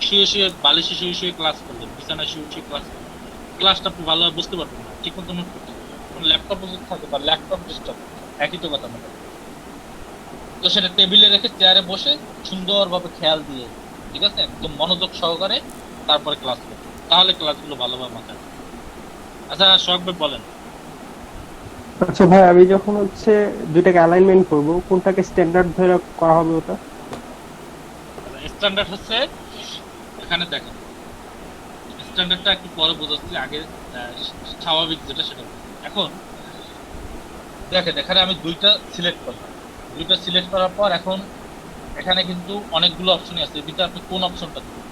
শুয়ে শুয়ে বালিশে শুয়ে শুয়ে ক্লাস করলেন, বিছানায় শুয়ে শুয়ে ক্লাস করলেন, ক্লাসটা আপনি ভালোভাবে বুঝতে পারবেন না, ঠিক মতো নোট করতে পারবেন। ল্যাপটপ যদি থাকে বা ল্যাপটপ ডেস্কটপ একই তো কথা মনে হয়। তো সেটা টেবিলে রেখে চেয়ারে বসে সুন্দরভাবে খেয়াল দিয়ে, ঠিক আছে, একদম মনোযোগ সহকারে তারপরে ক্লাস করবেন, তাহলে ক্লাসগুলো ভালোভাবে মাথায়। আচ্ছা শখ ভাই বলেন। আচ্ছা ভাই আমি যখন হচ্ছে দুইটাকে অ্যালাইনমেন্ট করব কোনটাকে স্ট্যান্ডার্ড ধরে করা হবে ওটা? স্ট্যান্ডার্ড হচ্ছে এখানে দেখেন, স্ট্যান্ডার্ডটা একটু পরে বোঝাচ্ছি, আগে স্বাভাবিক যেটা সেটা। এখন দেখেন এখানে আমি দুইটা সিলেক্ট করলাম, দুইটা সিলেক্ট করার পর এখন এখানে কিন্তু অনেকগুলো অপশনই আছে। এর ভিতরে আপনি কোন অপশনটা দিবেন?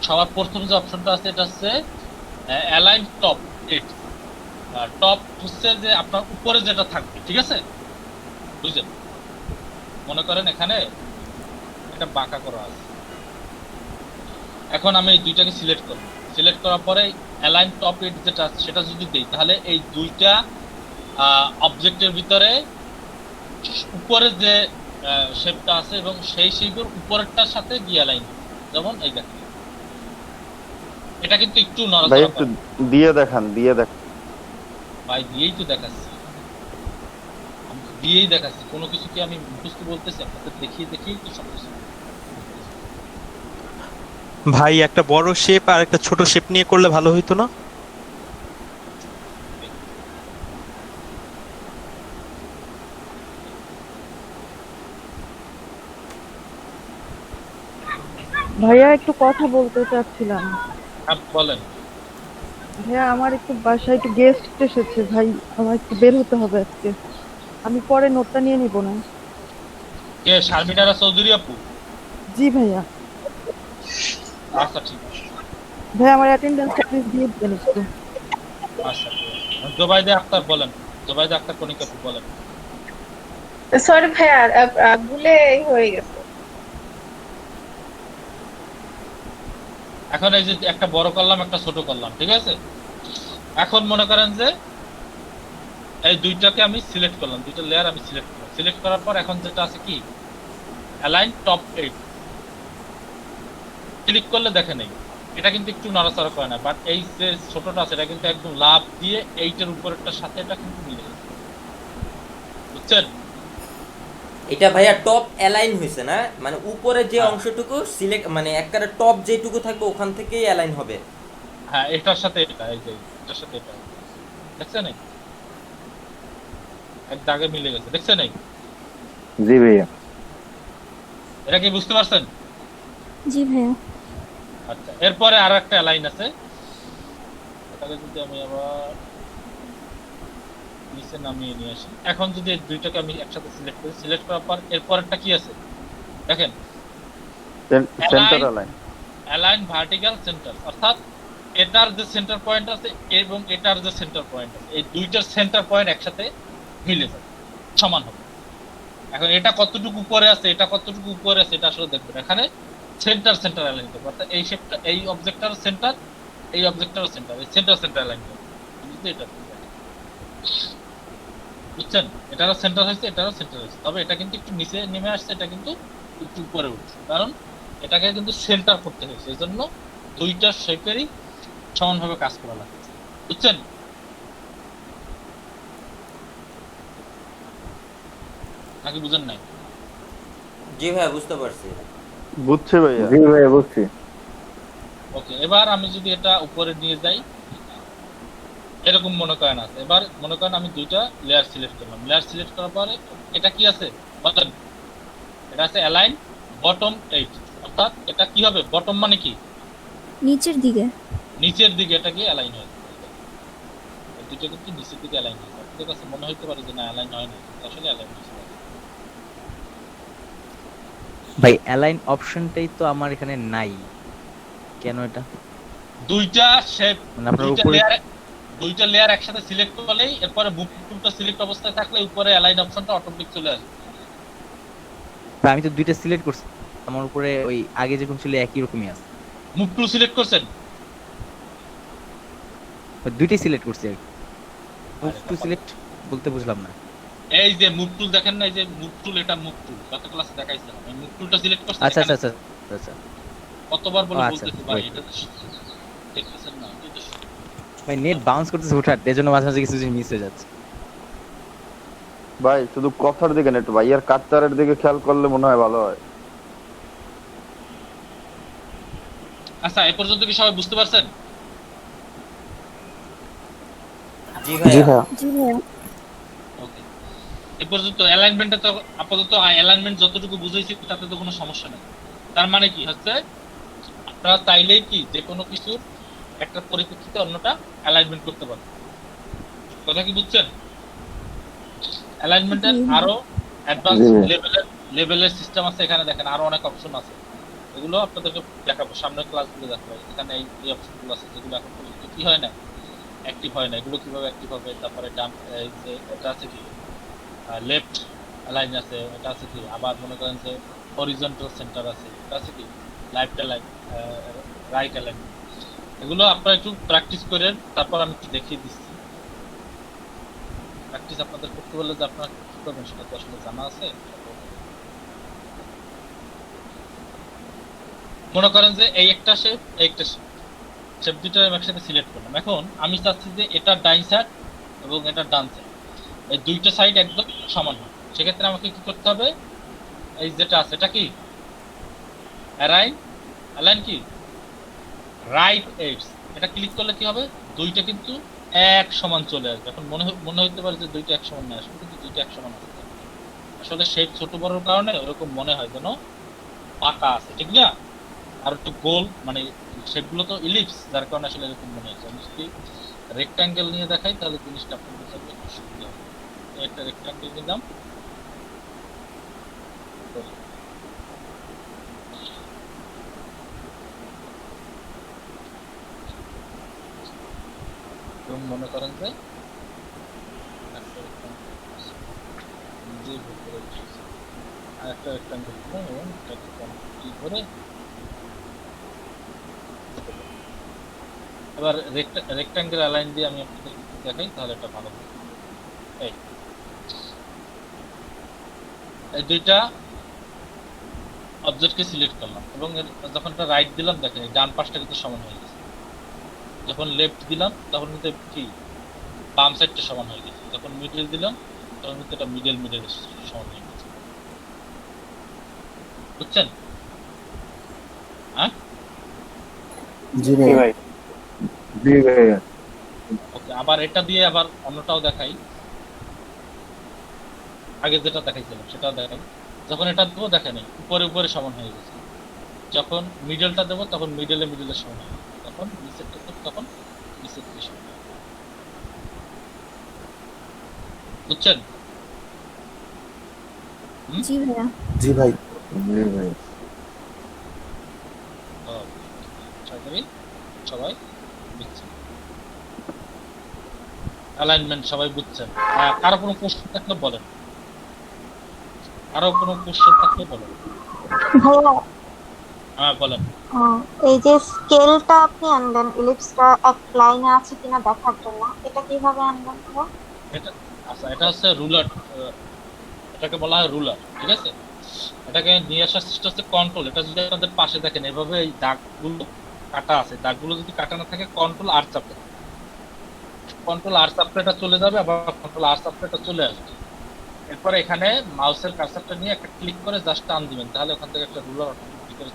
সবার প্রথম যে অপশনটা আছে এটা হচ্ছে অ্যালাইন টপ এইট। টপ হচ্ছে যে আপনার উপরে যেটা থাকবে, ঠিক আছে, বুঝলেন? মনে করেন এখানে এটা বাঁকা করা আছে। এখন আমি এই দুইটাকে সিলেক্ট করব, সিলেক্ট করার পরে অ্যালাইন টপ এইট যেটা আছে সেটা যদি দেই তাহলে এই দুইটা অবজেক্টের ভিতরে উপরে যে শেপটা আছে এবং সেই শেপের উপরেরটার সাথে গিয়ে অ্যালাইন, যেমন এই দেখেন এটা কিন্তু একটু ভাই নড়াচড়া একটু করে। দিয়ে দেখান ভাই দিয়েই তো দেখাচ্ছি, আমি তো দিয়েই দেখাচ্ছি, কোনো কিছু কি আমি মুখস্থ বলতেছি? আপনাদের দেখিয়ে দেখিয়েই তো সব কিছু। ভাই একটা বড় শেপ আর একটা ছোট শেপ নিয়ে করলে ভালো হইতো না? ভাইয়া একটু কথা বলতে চাচ্ছিলাম। বলেন। ভাইয়া আমার একটু বাসায় একটু গেস্ট এসেছে ভাই, আমার একটু বের হতে হবে আজকে, আমি পরে নোটটা নিয়ে নিব না? কে শারমিনারা চৌধুরী আপু? জি ভাইয়া। আচ্ছা ঠিক আছে। ভাই আমার অ্যাটেন্ডেন্সটা প্লিজ দিয়ে দিবেন একটু। আচ্ছা জোবাইদা আক্তার বলেন, জোবাইদা আক্তার কনিকা আপু বলেন। সরি ভাইয়া ভুলে হয়ে গেছে। এখন এই যে একটা বড় করলাম একটা ছোট করলাম, ঠিক আছে। এখন মনে করেন যে এই দুইটাকে আমি সিলেক্ট করলাম, দুইটা লেয়ার আমি সিলেক্ট করলাম। সিলেক্ট করার পর এখন যেটা আছে কি অ্যালাইন টপ এইট, ক্লিক করলে দেখে নেই এটা কিন্তু একটু নড়াচড়া করে না, বাট এই যে ছোটটা আছে এটা কিন্তু একদম লাভ দিয়ে এইটার উপরেরটার সাথে এটা কিন্তু মিলে গেছে, বুঝছেন? এটা ভাইয়া টপ অ্যালাইন হয়েছে না, মানে উপরে যে হ্যাঁ। অংশটুকু সিলেক্ট মানে একবারে টপ যেটুকু থাকবে ওখান থেকেই অ্যালাইন হবে। হ্যাঁ, এটার সাথে এটা, এই যে এটার সাথে এটা, দেখছেন এই এক দাগে মিলে গেছে, দেখছেন এই? জি ভাইয়া। এটা কি বুঝতে পারছেন? জি ভাইয়া। আচ্ছা, এরপরে আর একটা লাইন আছে, এটাকে যদি আমি আবার নিচে নামিয়ে নিয়ে আসি, এখন যদি এই দুইটাকে আমি একসাথে সিলেক্ট করি, সিলেক্ট করার পর এরপরেরটা কি আছে দেখেন, centre align. Align vertical centre, অর্থাৎ এটার যে সেন্টার পয়েন্ট আছে এবং এটার যে সেন্টার পয়েন্ট আছে, এই দুইটার সেন্টার পয়েন্ট একসাথে মিলে যাবে, সমান হবে। এখন এটা কতটুকু উপরে আছে, এটা কতটুকু উপরে আছে, এটা আসলে দেখবেন এখানে সেন্টার সেন্টার অ্যালাইন করবে, অর্থাৎ এই শেপটা, এই অবজেক্টটার সেন্টার, এই অবজেক্টটার সেন্টার, এই সেন্টার সেন্টার অ্যালাইন করবে, এটা বুঝছেন? এটারও সেন্টার হয়েছে, এটারও সেন্টার হয়েছে, তবে এটা কিন্তু একটু নিচে নেমে আসছে, এটা কিন্তু একটু উপরে উঠছে, কারণ এটাকে কিন্তু সেন্টার করতে হয়েছে, এই জন্য দুইটা শেপেরই সমানভাবে কাজ করা লাগছে, বুঝছেন? নাকি বুঝেন নাই? জি ভাইয়া বুঝতে পারছি। বুঝছে ভাইয়া? জি ভাইয়া বুঝছি। ওকে, এবার আমি যদি এটা উপরে নিয়ে যাই, এরকম মনে করেন আছে, এবার মনে করেন আমি দুইটা লেয়ার সিলেক্ট করলাম, লেয়ার সিলেক্ট করার পরে এটা কি আছে বলেন, এটা আছে অ্যালাইন বটম 8, অর্থাৎ এটা কি হবে, বটম মানে কি নিচের দিকে। নিচের দিকে, এটা কি অ্যালাইন হয়েছে, দুটো কিন্তু নিচের দিকে অ্যালাইন হয়েছে। আপনাদের কাছে মনে হতে পারে যে না অ্যালাইন হয় না, আসলে অ্যালাইন হয়েছে। ভাই অ্যালাইন অপশনটাই তো আমার এখানে নাই, কেন এটা? দুইটা শেপ, মানে আপনার উপরে দুইটা লেয়ার একসাথে সিলেক্ট করলেই এরপরে মুভ টুলটা সিলেক্ট অবস্থায় থাকলে উপরে অ্যালাইন অপশনটা অটোমেটিক চলে আসবে। ভাই, আমি তো দুইটা সিলেক্ট করছি, আমার উপরে ওই আগে যেরকম ছিল একই রকমই আছে। মুভ টুল সিলেক্ট করছেন? দুইটাই সিলেক্ট করছি আর কি। মুভ টু সিলেক্ট বলতে বুঝলাম না। এই যে মুভ টুল দেখেন না, এই যে মুভ টুল, এটা মুভ টুল গত ক্লাসে দেখাইছিলাম, এই মুভ টুলটা সিলেক্ট করছেন। আচ্ছা আচ্ছা আচ্ছা আচ্ছা, কতবার বলে আচ্ছা, বলতেছি ভাই, wait. এটা তো দেখতেছেন না, এই তো ভাই নেট বাউন্স করতেছে হুটহাট, এর জন্য মাঝে মাঝে কিছু জিনিস মিস হয়ে যাচ্ছে। ভাই শুধু কথার দিকে না, একটু ভাইয়ার কাটতারের দিকে খেয়াল করলে মনে হয় ভালো হয়। আচ্ছা, এই পর্যন্ত কি সবাই বুঝতে পারছেন? জি ভাইয়া। জি ভাইয়া। ওকে, এই পর্যন্ত অ্যালাইনমেন্টটা তো আপাতত অ্যালাইনমেন্ট যতটুকু বুঝাইছি তাতে তো কোনো সমস্যা নেই। তার মানে কি হচ্ছে, আপনারা চাইলেই কি যে কোনো কিছুর একটা পরিপ্রেক্ষিতে অন্যটা অ্যালাইনমেন্ট করতে পারবেন, কথা কি বুঝছেন? অ্যালাইনমেন্টের আরো অ্যাডভান্স লেভেলের সিস্টেম আছে, এখানে দেখেন আরো অনেক অপশন আছে, এগুলো আপনাদেরকে দেখাবো সামনের ক্লাসগুলো দেখাবো। এখানে এই অপশনগুলো আছে যেগুলো এখন পর্যন্ত কি হয় না, অ্যাক্টিভ হয় না, এগুলো কিভাবে অ্যাক্টিভ হবে। তারপরে ডান, এই যে এটা আছে কি লেফট অ্যালাইন আছে, এটা আছে কি আবার মনে করেন যে হরিজন্টাল সেন্টার আছে, এটা আছে কি লাইফ অ্যালাইন, রাইট অ্যালাইন। এগুলো আপনারা একটু প্র্যাকটিস করেন, তারপর আমি একটু দেখিয়ে দিচ্ছি। প্র্যাকটিস আপনাদের করতে বললে যে আপনারা কি করবেন সেটা তো আসলে জানা আছে। মনে করেন যে এই একটা শেপ, এই একটা শেপ দুটো আমি একসাথে সিলেক্ট করলাম। এখন আমি চাচ্ছি যে এটা ডাইন সাইড এবং এটা ডান সাইড, এই দুইটা সাইড একদম সমান হয়। সেক্ষেত্রে আমাকে কি করতে হবে, এই যেটা আছে এটা কি অ্যালাইন কি রাইট এডজ, এটা ক্লিক করলে কি হবে, দুইটা কিন্তু এক সমান চলে আসবে। এখন মনে হতে পারে যে দুইটা এক সমান না, আসলে কিন্তু দুইটা এক সমান আছে, আসলে শেপ ছোট বড়র কারণে ওরকম মনে হয় যেন পাকা আছে, ঠিক না? আর একটু গোল, মানে শেপগুলো তো ইলিপস, যার কারণে আসলে এরকম মনে হচ্ছে। আমি যদি রেক্ট্যাঙ্গেল নিয়ে দেখাই তাহলে জিনিসটা আপনার বুঝতে একটু সুবিধা হবে। একটা রেক্ট্যাঙ্গেল নিলাম, এবং মনে করেন যে একটা রেক্ট্যাঙ্গেল দিলাম এবং এটাকে কমপ্লিট করে এবার রেক্ট্যাঙ্গেল অ্যালাইন দিয়ে আমি আপনাদের দেখাই তাহলে এটা ভালো হবে। এই দুইটা অবজেক্টকে সিলেক্ট করলাম এবং যখন এটা রাইট দিলাম দেখেন ডান পাশটা কিন্তু সমান হয়ে গেছে, যখন লেফট দিলাম তখন কিন্তু কি বাম সাইডটা সমান হয়ে গেছে, যখন মিডল দিলাম তখন কিন্তু এটা মিডল সমান হয়ে গেছে। বুঝছেন? হ্যাঁ জি ভাই। জি ভাইয়া। ওকে, আবার এটা দিয়ে আবার অন্যটাও দেখাই। আগে যেটা দেখাইছিলাম সেটাও দেখাই। যখন এটা দেবো দেখেন উপরে উপরে সমান হয়ে গেছে। যখন মিডলটা দেবো তখন মিডলে সমান হবে, তখন নিচেরটা দেবো তখন নিচের দিকে সমান হবে। বুঝছেন? জি ভাইয়া। জি ভাই। জি ভাই। সবাই বুঝছেন? অ্যালাইনমেন্ট সবাই বুঝছেন? কারো কোনো প্রশ্ন থাকলে বলেন, কারো কোনো কোশ্চেন থাকলে বলেন। ভাইয়া হ্যাঁ বলেন। এই যে স্কেলটা আপনি আনলেন, ইলিপসটা এক লাইনে আছে কিনা দেখার জন্য, এটা কিভাবে আনলেন ভাইয়া? এটা আচ্ছা, এটা হচ্ছে রুলার, এটাকে বলা হয় রুলার, ঠিক আছে? এটাকে নিয়ে আসার চেষ্টা হচ্ছে কন্ট্রোল। এটা যদি আপনাদের পাশে দেখেন এভাবে এই দাগগুলো কাটা আছে, দাগগুলো যদি কাটা না থাকে কন্ট্রোল আর চাপে, কন্ট্রোল আর চাপলে এটা চলে যাবে, আবার কন্ট্রোল আর চাপলে এটা চলে আসবে। এরপরে এখানে মাউসের কার্সারটা নিয়ে একটা ক্লিক করে জাস্ট টান দিবেন, তাহলে ওখান থেকে একটা রুলার অটোমেটিক্যালি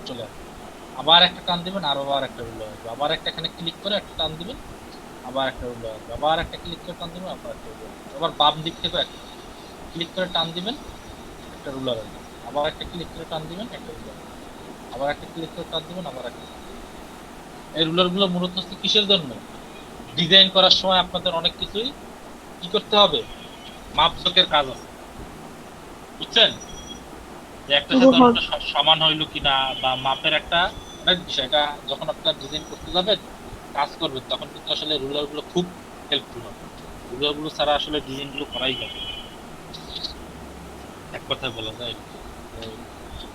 চলে আসবে। আবার একটা টান দিবেন, আবার একটা রুলার আসবে। আবার একটা এখানে ক্লিক করে একটা টান দিবেন, আবার একটা রুলার আসবে। আবার একটা ক্লিক করে টান দিবেন, আবার একটা রুলার আসবে। আবার বাম দিক থেকে একটা ক্লিক করে টান দিবেন, একটা রুলার আসবে। আবার একটা ক্লিক করে টান দিবেন, একটা রুলার আসবে। আবার একটা ক্লিক করে টান দিবেন, আবার একটা। এই রুলারগুলো মূলত হচ্ছে কিসের জন্য? ডিজাইন করার সময় আপনাদের অনেক কিছুই কি করতে হবে, মাপজোকের কাজ আছে, বুঝছেন? যে একটা সাথে অন্যটা সমান হইলো কিনা, বা মাপের একটা অনেক বিষয়। এটা যখন আপনারা ডিজাইন করতে যাবেন, কাজ করবেন, তখন কিন্তু আসলে রুলারগুলো খুব হেল্পফুল হবে। রুলারগুলো ছাড়া আসলে ডিজাইনগুলো করাই যাবে, এক কথায় বলা যায়।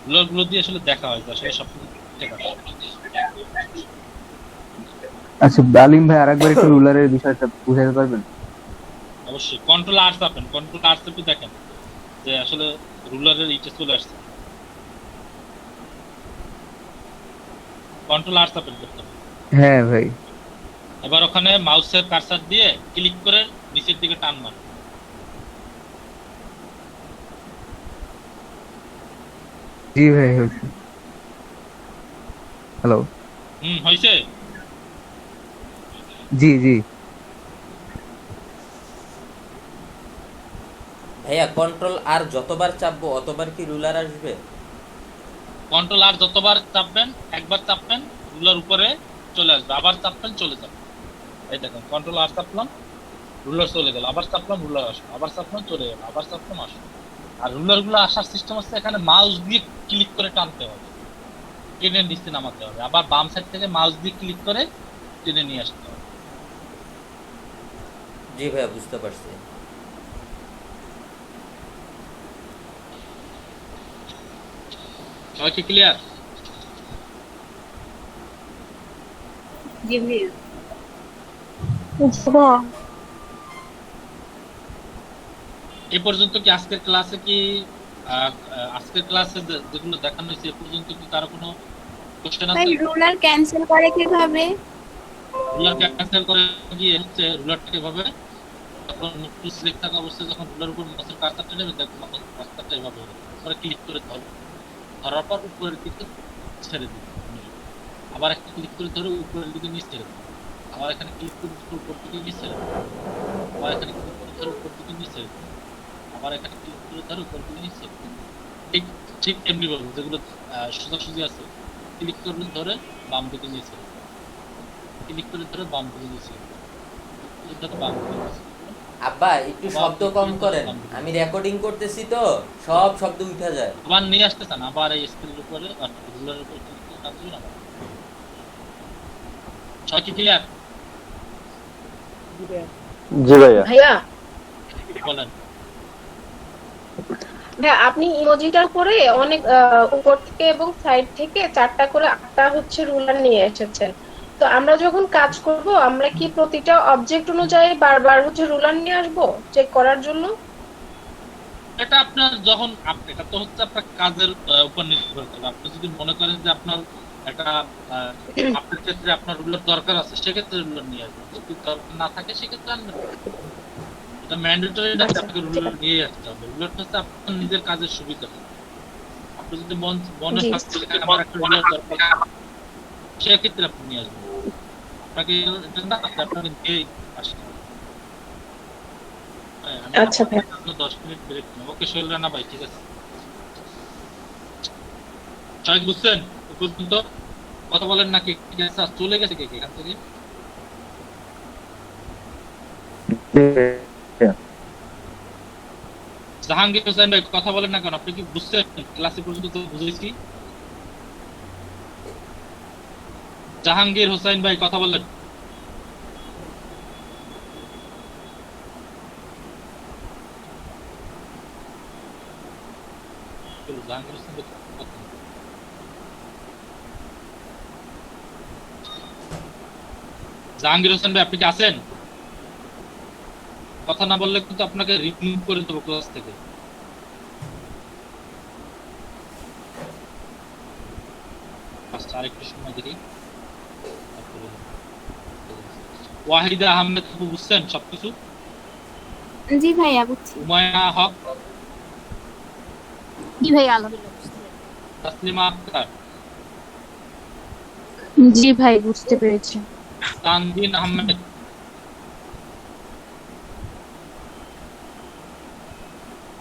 রুলারগুলো দিয়ে আসলে দেখা হয় যে আসলে সবকিছু ঠিক আছে। আচ্ছা আলিম ভাই আরেকবার একটু রুলারের বিষয়টা বুঝাতে পারবেন? অবশ্যই কন্ট্রোল আর চাপেন, কন্ট্রোল আর চাপে দেখেন যে আসলে রুলারের ইটা চলে আসছে। কন্ট্রোল আর চাপেন করতে হবে। হ্যাঁ ভাই। এবার ওখানে মাউসের কার্সার দিয়ে ক্লিক করে নিচের দিকে টান মার। জি ভাই হয়েছে। হ্যালো। হয়েছে? জি জি। ভাইয়া কন্ট্রোল আর যতবার চাপবো অতবার কি রুলার আসবে? কন্ট্রোল আর যতবার চাপবেন, একবার চাপবেন রুলার উপরে চলে আসবে, আবার চাপবেন চলে যাবে। এই দেখেন কন্ট্রোল আর চাপলাম, রুলার চলে গেল, আবার চাপলাম রুলার আসলো, আবার চাপলাম চলে গেল, আবার চাপলাম আসলো। আর রুলার গুলো আসার সিস্টেম হচ্ছে এখানে মাউস দিয়ে ক্লিক করে টানতে হবে, টেনে নিচে নামাতে হবে, আবার বাম সাইড থেকে মাউস দিয়ে ক্লিক করে টেনে নিয়ে আসতে হবে। জি ভাইয়া বুঝতে পারছি। সবাই কি ক্লিয়ার? জি ভাইয়া। ভাইয়া এই পর্যন্ত কি আজকের ক্লাসে কি আজকের ক্লাসে যেগুলো দেখানো হয়েছে এ পর্যন্ত কি কারো কোনো কোশ্চেন আছে? রুলার ক্যান্সেল করে কিভাবে? রুলার ক্যান্সেল করে গিয়ে হচ্ছে রুলারটাকে এভাবে যখন টু সিলেক্ট থাকা অবস্থায় যখন রুলার উপর মাউসের কার্সারটা নেবে দেখবেন কার্সারটা এভাবে হবে, পরে ক্লিক করে ধরো, ধরার পর উপরের দিকে ছেড়ে দিবে, আবার একটা ক্লিক করে ধরে উপরের দিকে নিয়ে ছেড়ে দিবে, আবার এখানে ক্লিক করে উপর দিকে নিয়ে ছেড়ে দিবে, আবার এখানে ক্লিক করে ধরে উপর দিকে নিয়ে ছেড়ে দিবে, আবার এখানে ক্লিক করে ধরে উপর দিকে নিয়ে ছেড়ে দিবে। ঠিক ঠিক এমনি বলবো, যেগুলো সোজাসুজি আছে ক্লিক করে ধরে বাম দিকে নিয়ে ছেড়ে দিবে, ক্লিক করে ধরে বাম দিকে নিয়ে ছেড়ে দিবে, ক্লিক করে বাম দিকে নিয়ে ছেড়ে দিবে। আব্বা একটু শব্দ কম করেন, আমি রেকর্ডিং করতেছি তো সব শব্দ উঠা যায়। আবার নিয়ে আসতেছেন, আবার এই স্ক্রিনের উপরে রুলারের উপর ক্লিক করে টান দিবেন। আবার সবাই কি ক্লিয়ার? জি ভাইয়া। ভাইয়া বলেন। ভাইয়া আপনি ইমোজিটার করে অনেক উপর থেকে এবং সাইড থেকে 4টা করে 8টা হচ্ছে রুলার নিয়ে এসেছেন। তো আমরা যখন কাজ করব আমরা কি প্রতিটা অবজেক্ট অনুযায়ী বারবার হচ্ছে রুলার নিয়ে আসবো চেক করার জন্য? এটা আপনার যখন এটা তো হচ্ছে আপনার কাজের উপর নির্ভর করে। আপনি যদি মনে করেন যে আপনার একটা আপনার ক্ষেত্রে আপনার রুলার দরকার আছে, সেক্ষেত্রে রুলার নিয়ে আসবেন। যদি দরকার না থাকে সেক্ষেত্রে আনবেন। এটা ম্যান্ডেটরি না, আপনাকে রুলার নিয়ে আসতে হবে। রুলারটা হচ্ছে আপনার নিজের কাজের সুবিধা। আপনি আপনি যদি মনে জি। থাকতে আমার একটা রুলার দরকার, সেক্ষেত্রে আপনি নিয়ে আসবেন। আপনাকে এটা না আপনাকে দিয়ে আসেন। হ্যাঁ, আমি আচ্ছা ভাই। আপনার জন্য 10 মিনিট ব্রেক নেব। ওকে সোহেল রানা ভাই, ঠিক আছে। সবাই বুঝছেন এ পর্যন্ত? কথা বলেন নাকি? ঠিক আছে, আর চলে গেছে কে কে এখান থেকে? জাহাঙ্গীর হোসেন ভাই কথা বলেন না কেন? আপনি কি বুঝছেন? ক্লাসে পর্যন্ত তো বুঝেছি। জাহাঙ্গীর হোসেন ভাই কথা বলেন। জাহাঙ্গীর হোসেন ভাই কথা বলেন। জাহাঙ্গীর হোসেন ভাই আপনি কি আছেন? কথা না বললে কিন্তু আপনাকে রিমুভ করে দেবো ক্লাস থেকে। আচ্ছা, আরেকটু সময় দেখি। ওয়াহিদা আহমেদ আপু বুঝছেন সবকিছু? জি ভাইয়া বুঝছি। হুমায়ুনা হক, জি ভাইয়া আলহামদুলিল্লাহ। তাসলিমা আক্তার, জি ভাই বুঝতে পেরেছি। তানজিন আহমেদ,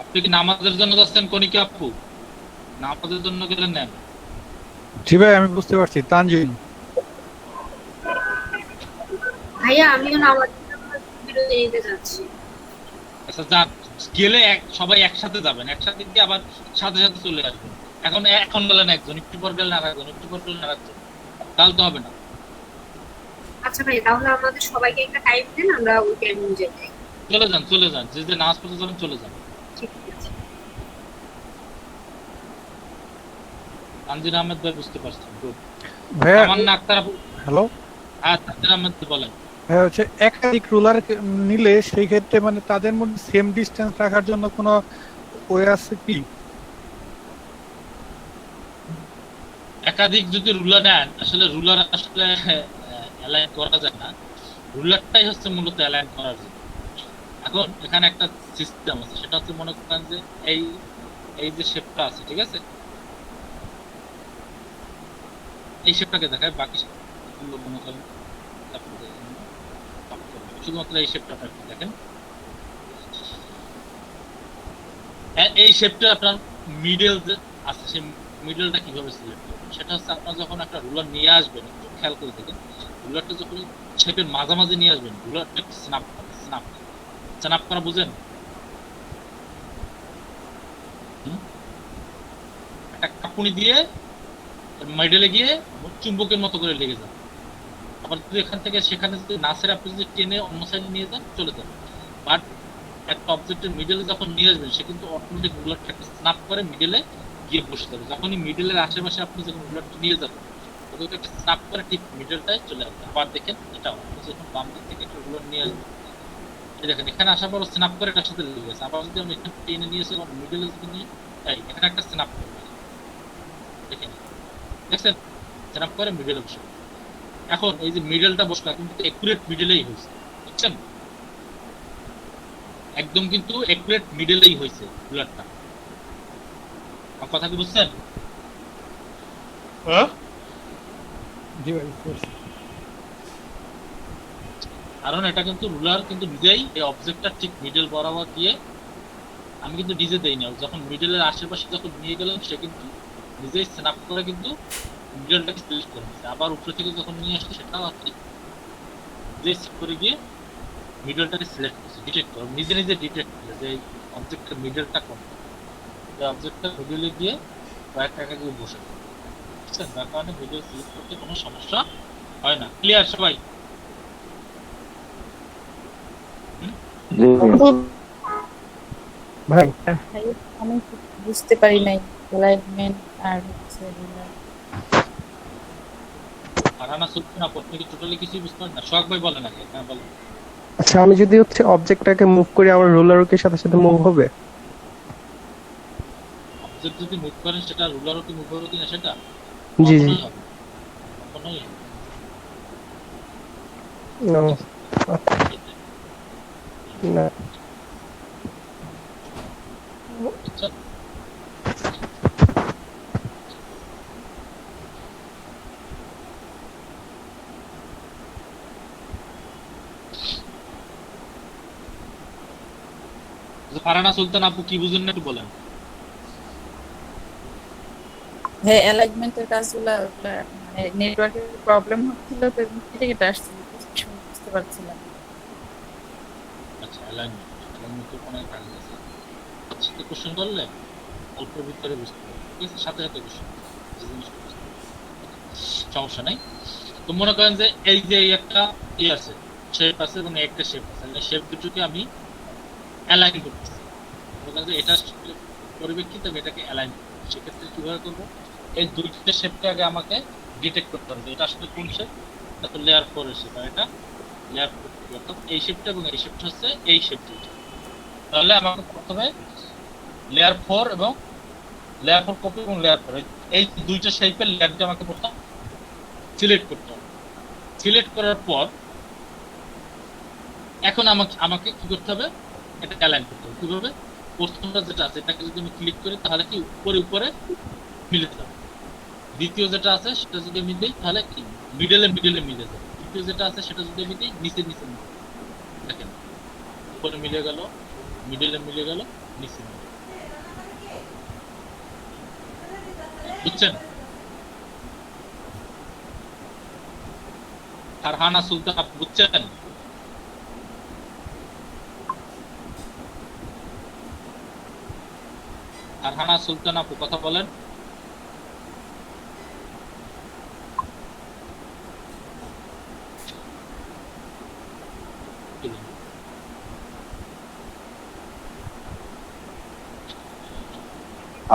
আপনি কি নামাজের জন্য যাচ্ছেন? কনিকা আপু নামাজের জন্য গেলেন নেন। জি ভাই আমি বুঝতে পারছি। তানজিন ভাইয়া আমিও নামাজ বিরতি নিতে যাচ্ছি। আচ্ছা যান, গেলে সবাই একসাথে যাবেন, একসাথে গিয়ে আবার সাথে সাথে চলে আসবেন। এখন গেলেন একজন, একটু পর গেলেন আর একজন, একটু পর গেলেন আর একজন, তাহলে তো হবে না। আচ্ছা ভাই তাহলে আমাদের সবাইকে একটা টাইম দিন, আমরা ওই টাইম অনুযায়ী যাই। চলে যান, যে নামাজ পড়তে যাবেন চলে যান। ঠিক আছে। তানজিন আহমেদ ভাই বুঝতে পারছেন। গুড। ভাইয়া তামান্না আক্তার আপু, হ্যালো হ্যাঁ তানজিন আহমেদ বলেন। ভাইয়া হচ্ছে একাধিক রুলার নিলে সেই ক্ষেত্রে মানে তাদের মধ্যে সেম ডিসটেন্স রাখার জন্য কোনো ওয়ে আছে কি? একাধিক যদি রুলার নেন, আসলে রুলার আসলে অ্যালাইন করা যায় না। রুলারটাই হচ্ছে মূলত অ্যালাইন করার জন্য। এখন এখানে একটা সিস্টেম আছে, সেটা হচ্ছে মনে করেন যে এই যে শেপটা আছে, ঠিক আছে, এই শেপটাকে দেখায়, বাকি শেপগুলো মনে করেন শুধুমাত্র এই শেপটা আপনি দেখেন। এই শেপটা আপনার মিডল যে আছে, সেই মিডলটা কিভাবে সিলেক্ট করবেন সেটা হচ্ছে আপনার যখন একটা রুলার নিয়ে আসবেন, একটু খেয়াল করে দেখেন, রুলারটা যখন শেপের মাঝামাঝি নিয়ে আসবেন, রুলারটা একটু স্ন্যাপ করা বুঝেন? একটা কাপুনি দিয়ে মিডলে গিয়ে চুম্বকের মতো করে লেগে যাবে। আবার যদি এখান থেকে সেখানে যদি নাসের আপনি যদি টেনে অন্য সাইডে নিয়ে যান চলে যাবে। বাট একটা অবজেক্টের মিডলে যখন নিয়ে আসবেন, সে কিন্তু অটোমেটিক রুলারটাকে স্ন্যাপ করে মিডলে গিয়ে বসে যাবে। যখনই মিডলের আশেপাশে আপনি যখন রুলারটা নিয়ে যাবেন, ওদেরকে একটা স্ন্যাপ করে ঠিক মিডলটায় চলে আসবে। আবার দেখেন এটাও যখন বাম দিক থেকে একটা রুলার নিয়ে আসবেন, এই দেখেন এখানে আসার পর স্ন্যাপ করে এটার সাথে লেগে গেছে। আবার যদি আমি এখানে টেনে নিয়ে এসে মিডলে যদি নিয়ে এখানে একটা স্ন্যাপ করে দেখেন, দেখছেন স্ন্যাপ করে মিডলে বসে। এখন এই যে মিডলটা বসলো কিন্তু একুরেট মিডলেই হয়েছে, বুঝছেন? একদম কিন্তু একুরেট মিডলেই হয়েছে রুলারটা। আমার কথা কি বুঝছেন? হ্যাঁ জি ভাই বুঝতে পারছি। কারণ এটা কিন্তু রুলার কিন্তু নিজেই এই অবজেক্টটা ঠিক মিডল বরাবর দিয়ে, আমি কিন্তু ডিজে দেই না, যখন মিডলের আশেপাশে যখন নিয়ে গেলাম সে কিন্তু নিজেই স্ন্যাপ করে কিন্তু মিডলটাকে সিলেক্ট করে নিয়েছে। আবার উপরে থেকে যখন নিয়ে আসছে সেটাও আর কি নিজেই সেট করে গিয়ে মিডলটাকে সিলেক্ট করছে, ডিটেক্ট করে নিজে নিজে ডিটেক্ট করে যে অবজেক্টের মিডলটা কোন, এই অবজেক্টটা মিডলে গিয়ে কয়েকটা গিয়ে বসে, বুঝছেন? তার কারণে মিডল সিলেক্ট করতে কোনো সমস্যা হয় না। ক্লিয়ার সবাই? ভাই ভাই আমি বুঝতে পারি নাই অ্যালাইনমেন্ট আর হচ্ছে ফারহানা সুলতানা, আপনি কি টোটালি কিছুই বুঝতে পারেন না? সোহাগ ভাই বলেন আগে। হ্যাঁ বলেন। আচ্ছা আমি যদি হচ্ছে অবজেক্টটাকে মুভ করি, আমার রুলারও কি সাথে সাথে মুভ হবে? অবজেক্ট যদি মুভ করেন সেটা রুলারও কি মুভ হবে কিনা সেটা জি জি। কখনোই No, না ফারহানা সুলতান আপু কি বুঝেন না একটু বলেন। হ্যাঁ, অ্যালাইনমেন্টের কাজগুলো ওগুলা মানে নেটওয়ার্কের প্রবলেম হচ্ছিল তো কেটে কেটে আসছিল, কিছু বুঝতে পারছিলাম না। আচ্ছা, অ্যালাইনমেন্টের অনেক কাজ আছে। সাথে কোশ্চেন করলে অল্পের ভিতরে বুঝতে পারবে, ঠিক আছে? সাথে সাথে কোশ্চেন সমস্যা নাই। তো মনে করেন যে এই যে একটা আছে, শেপ আছে এবং একটা শেপ আছে, শেপ দুটোকে আমি অ্যালাইন করতেছি। মনে করেন যে এটা পরিপ্রেক্ষিতে আমি এটাকে অ্যালাইন করব, সেক্ষেত্রে কিভাবে করবো? এই দুইটা শেপকে আগে আমাকে ডিটেক্ট করতে হবে এটা আসলে কোন শেপ। এটা তো লেয়ার 4 এর শেপ, আর এটা লেয়ার 4, অর্থাৎ এই শেপটা এবং এই শেপটা হচ্ছে এই শেপ দুটো। তাহলে আমাকে প্রথমে লেয়ার 4 এবং লেয়ার 4 কপি এবং লেয়ার 4 এই দুইটা শেপের লেয়ারটা আমাকে প্রথম সিলেক্ট করতে হবে। সিলেক্ট করার পর এখন আমাকে কি করতে হবে? এটা অ্যালাইন করতে হবে। কিভাবে? প্রথমটা যেটা আছে এটাকে যদি আমি ক্লিক করি তাহলে কি উপরে উপরে মিলে যাবে। দ্বিতীয় যেটা আছে সেটা যদি আমি দিই তাহলে কি মিডলে মিলে যাবে। তৃতীয় যেটা আছে সেটা যদি আমি দিই নিচে মিলে যাবে। দেখেন, উপরে মিলে গেল, মিডলে মিলে গেল, নিচে মিলে গেল। বুঝছেন? ফারহানা সুলতান আপনি বুঝছেন? ফারহানা সুলতান আপু কথা বলেন।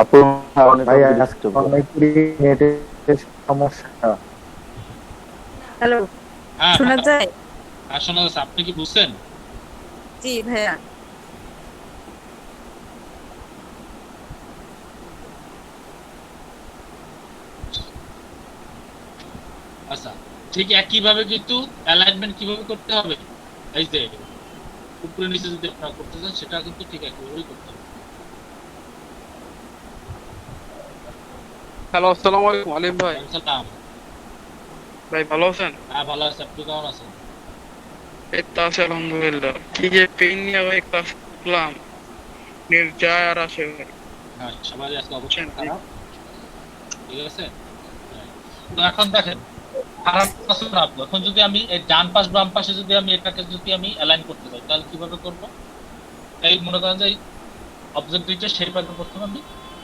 আপু ভাই আজকে অনেকগুলি নেটের সমস্যা। হ্যালো, হ্যাঁ, শোনা যায়? হ্যাঁ, শোনা যাচ্ছে। আপনি কি বুঝছেন? জি ভাইয়া। আচ্ছা, ঠিক একইভাবে কিন্তু অ্যালাইনমেন্ট কিভাবে করতে হবে? এই যে উপরে নিচে যদি আপনারা করতে চান সেটা কিন্তু ঠিক একইভাবেই করতে হবে। হ্যালো, আসসালামু আলাইকুম আলিম ভাই। সালাম ভাই ভালো আছেন? হ্যাঁ, ভালো আছে। আপনি কেমন আছেন? এই তো আছে আলহামদুলিল্লাহ। কি যে পেন নিয়ে ভাই ক্লাস করলাম, নেট যায় আর আসে ভাই। হ্যাঁ, সবারই আজকে অবস্থা খারাপ, ঠিক আছে? তো এখন দেখেন, খারাপ আছে না আপু। এখন যদি আমি এই ডান পাশ বাম পাশে যদি আমি এটাকে যদি আমি অ্যালাইন করতে চাই তাহলে কিভাবে করব? এই মনে করেন যে অবজেক্ট দুইটা সেই পাশে প্রথমে আমি